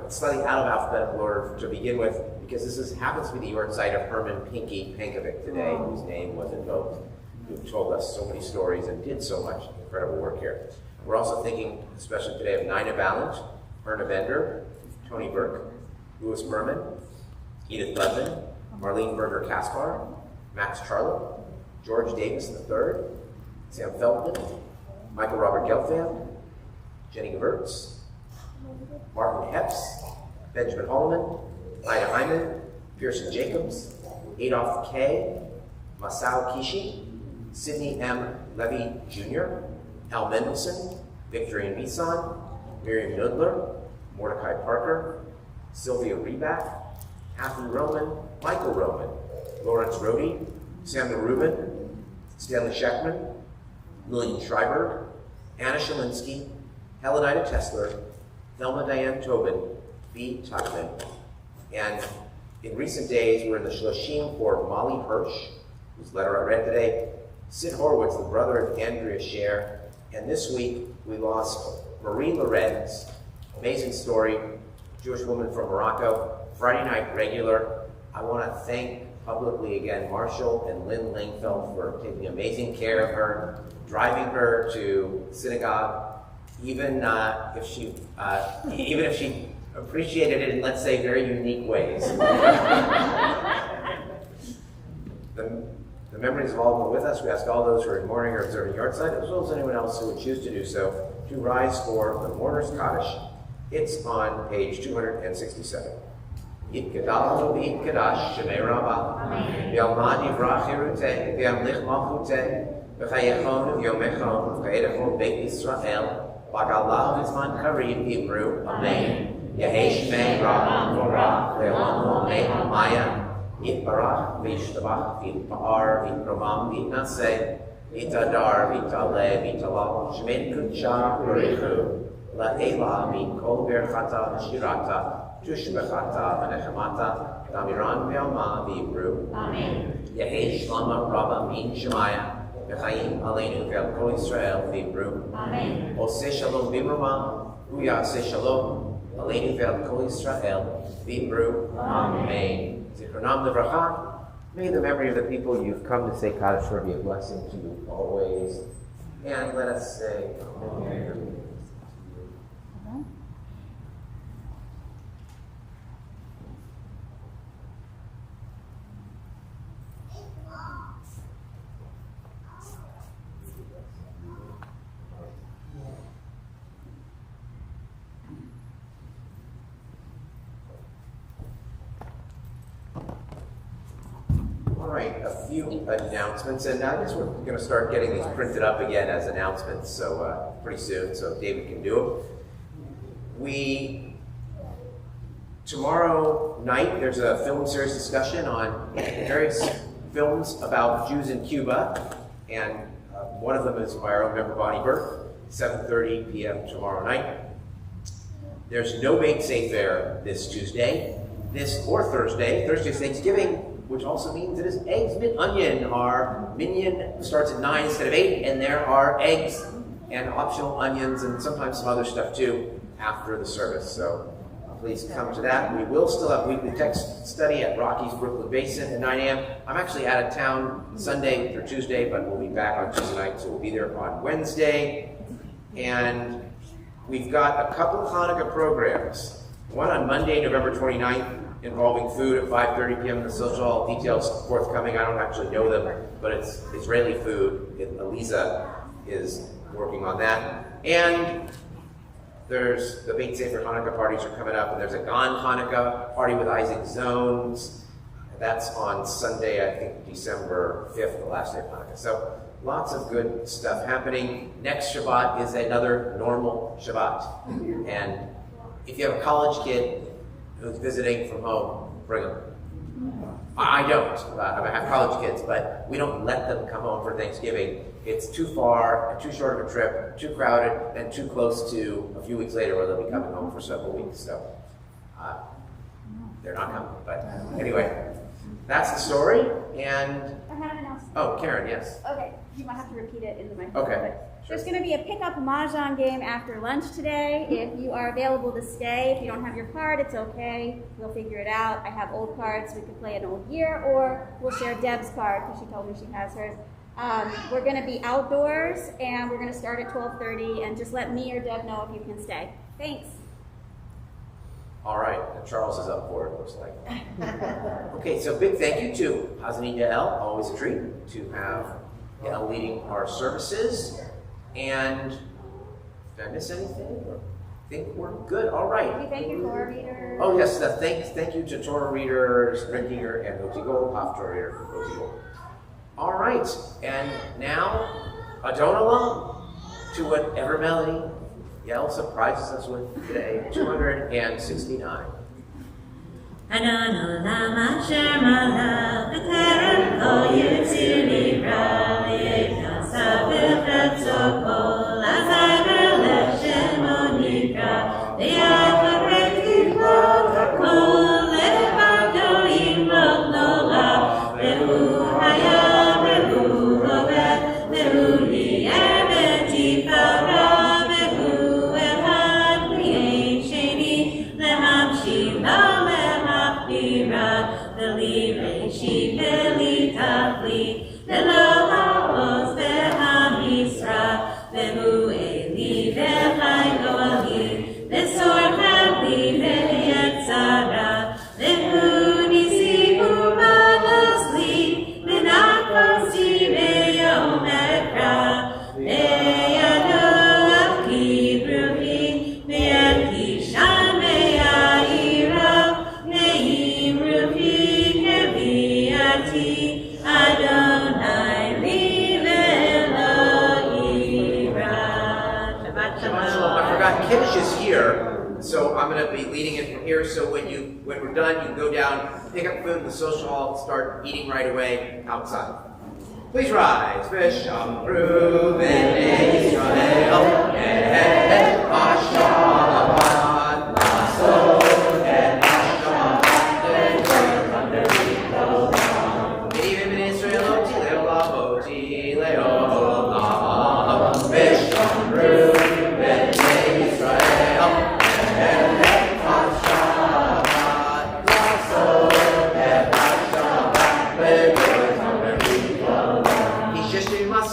Slightly out of alphabetical order to begin with, because this happens to be the Yortzeit of Herman Pinky Pankovic today, whose name was invoked, who told us so many stories and did so much incredible work here. We're also thinking, especially today, of Nina Ballant, Erna Bender, Tony Burke, Louis Berman, Edith Ledman, Marlene Berger Kaspar, Max Charlotte, George Davis III, Sam Feldman, Michael Robert Gelfand, Jenny Gewurz, Martin Epps, Benjamin Holloman, Ida Hyman, Pearson Jacobs, Adolph K., Masao Kishi, Sidney M. Levy Jr., Al Mendelson, Victorine Misan, Miriam Nudler, Mordecai Parker, Sylvia Reback, Kathy Roman, Michael Roman, Lawrence Rohde, Samuel Rubin, Stanley Scheckman, Lillian Schreiber, Anna Shalinsky, Helenita Tesler, Thelma Diane Tobin, B. Tuckman, and in recent days we're in the Shloshim for Molly Hirsch, whose letter I read today, Sid Horowitz, the brother of Andrea Scher, and this week we lost Marie Lorenz, amazing story, Jewish woman from Morocco, Friday night regular. I want to thank publicly again Marshall and Lynn Langfeld for taking amazing care of her, driving her to synagogue, even if she appreciated it in, let's say, very unique ways. The memories of all who are with us, we ask all those who are in mourning or observing Yortzeit, as well as anyone else who would choose to do so, to rise for the Mourner's Kaddish. It's on page 267. Yitgadal v'yitgadash shemei Rabbah, v'yalmad yivrach yiruteh, v'yamlich malchuteh, v'chayechon v'yomechon, v'chayechon beit Yisrael, v'galah v'zman karim Hebrew, Amen. Yehesh mei Rabbah v'rach, v'yolam v'amei Maya, Yitbarach v'yishtabach v'yitpa'ar v'yitromam v'yitnaseh, v'yitadar v'yitaleh v'yitalal, shemei kudsha v'richu, la'ela min kol berchata v'shirata, Tushbechata v'nechemata, Damiran v'yalma v'yibru. Amen. Yehi shlama rabba min shemaya, v'chayim aleinu v'el kol Yisrael v'yibru. Amen. Oseh shalom b'imrama, u'yaseh shalom, aleinu v'el kol Yisrael v'yibru. Amen. Zichronam levracha, may the memory of the people you've come to say Kaddish for be a blessing to you always. And let us say, Amen. few announcements, and I guess we're going to start getting these printed up again as announcements, so pretty soon, so David can do them. Tomorrow night, there's a film series discussion on various films about Jews in Cuba, and one of them is by our own member Bonnie Burke, 7:30 p.m. tomorrow night. There's no bake Seder this Tuesday, or Thursday. Thursday's Thanksgiving, which also means it is eggs mit onion. Our minyan starts at 9 instead of 8, and there are eggs and optional onions and sometimes some other stuff too after the service. So please come to that. We will still have weekly text study at Rocky's Brooklyn Basin at 9 a.m. I'm actually out of town Sunday through Tuesday, but we'll be back on Tuesday night, so we'll be there on Wednesday. And we've got a couple of Hanukkah programs. One on Monday, November 29th, involving food at 5:30 p.m. The social hall. Details forthcoming. I don't actually know them, but it's Israeli food. Eliza is working on that. And there's the Beit Sefer Hanukkah parties are coming up, and there's a Gan Hanukkah party with Isaac Zones. That's on Sunday, I think December 5th, the last day of Hanukkah. So lots of good stuff happening. Next Shabbat is another normal Shabbat. And if you have a college kid who's visiting from home, bring them. I don't. I have college kids, but we don't let them come home for Thanksgiving. It's too far, and too short of a trip, too crowded, and too close to a few weeks later where they'll be coming home for several weeks. So they're not coming. But anyway, that's the story. And I have an announcement. oh, Karen, yes. Okay, you might have to repeat it in the microphone. Okay. But there's going to be a pickup Mahjong game after lunch today. If you are available to stay, if you don't have your card, it's okay. We'll figure it out. I have old cards. We could play an old year, or we'll share Deb's card because she told me she has hers. We're going to be outdoors, and we're going to start at 12:30. And just let me or Deb know if you can stay. Thanks. All right, and Charles is up for it, looks like. Okay, so big thank you to Hazanin Yael. Always a treat to have Yael leading our services. And did I miss anything? I think we're good. All right. Thank you, Torah readers. Oh yes, thank you to Torah readers, Rinkinger, and Otigol, half Torah reader from Otigol. All right, and now Adon Olam, to whatever melody Yael surprises us with today, 269. Adon Olam asher malach b'terem kol yitzir nivra v'yeknasav v'chatzo kol azayver l'shemo nikra v'yacharek tikvot kol levado yimlok nola v'hu hayam v'hu roved v'hu li'er v'tifara v'hu echad v'yein sheni lehamshiv the libre sheep, the litafli, the lohaos, the hamisra, the mueli, the chaygoli, the sorchabli, the yetzara, the munisi, umanasli, the nakosi, the yomekra, the yado akibruhi, the akishan, the yaira, Adonai Shabbat Shalom. I forgot Kiddush is here, so I'm going to be leading it from here. So when we're done, you can go down, pick up food in the social hall, start eating right away outside. Please rise. V'shamru b'nei Yisrael et Hashamat Lasot et Hashamat Even b'nei Yisrael oti le'olam oti le'olam V'shamru b'nei Yisrael et Hashamat Lasot et Hashamat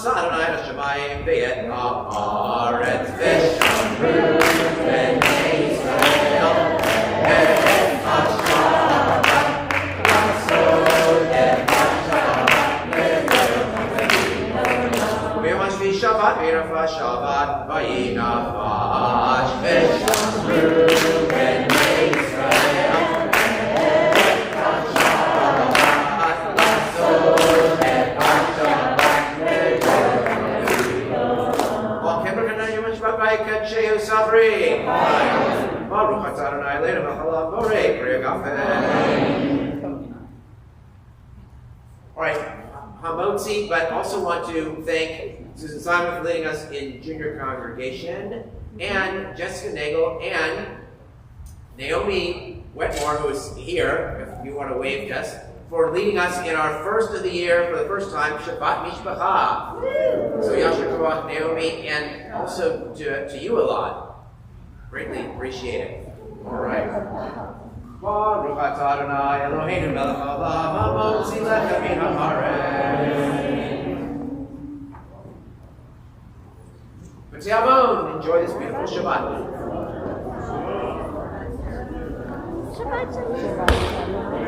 Adonai Hashemayim v'yet ha'aretz v'shamru Baruch atah Adonai Eloheinu melech haolam borei peri hagafen. All right, Hamotzi, but also want to thank Susan Simon for leading us in junior congregation, and Jessica Nagel, and Naomi Wetmore, who is here, if you want to wave to us, for leading us in our first of the year, for the first time, Shabbat Mishpacha. So Yasher Kavach, Naomi, and also to you a lot. Greatly appreciate it. All right. Baruch atah Adonai Eloheinu melech haolam hamotzi lechem min haaretz. B'tziavon, enjoy this beautiful Shabbat. Shabbat shalom.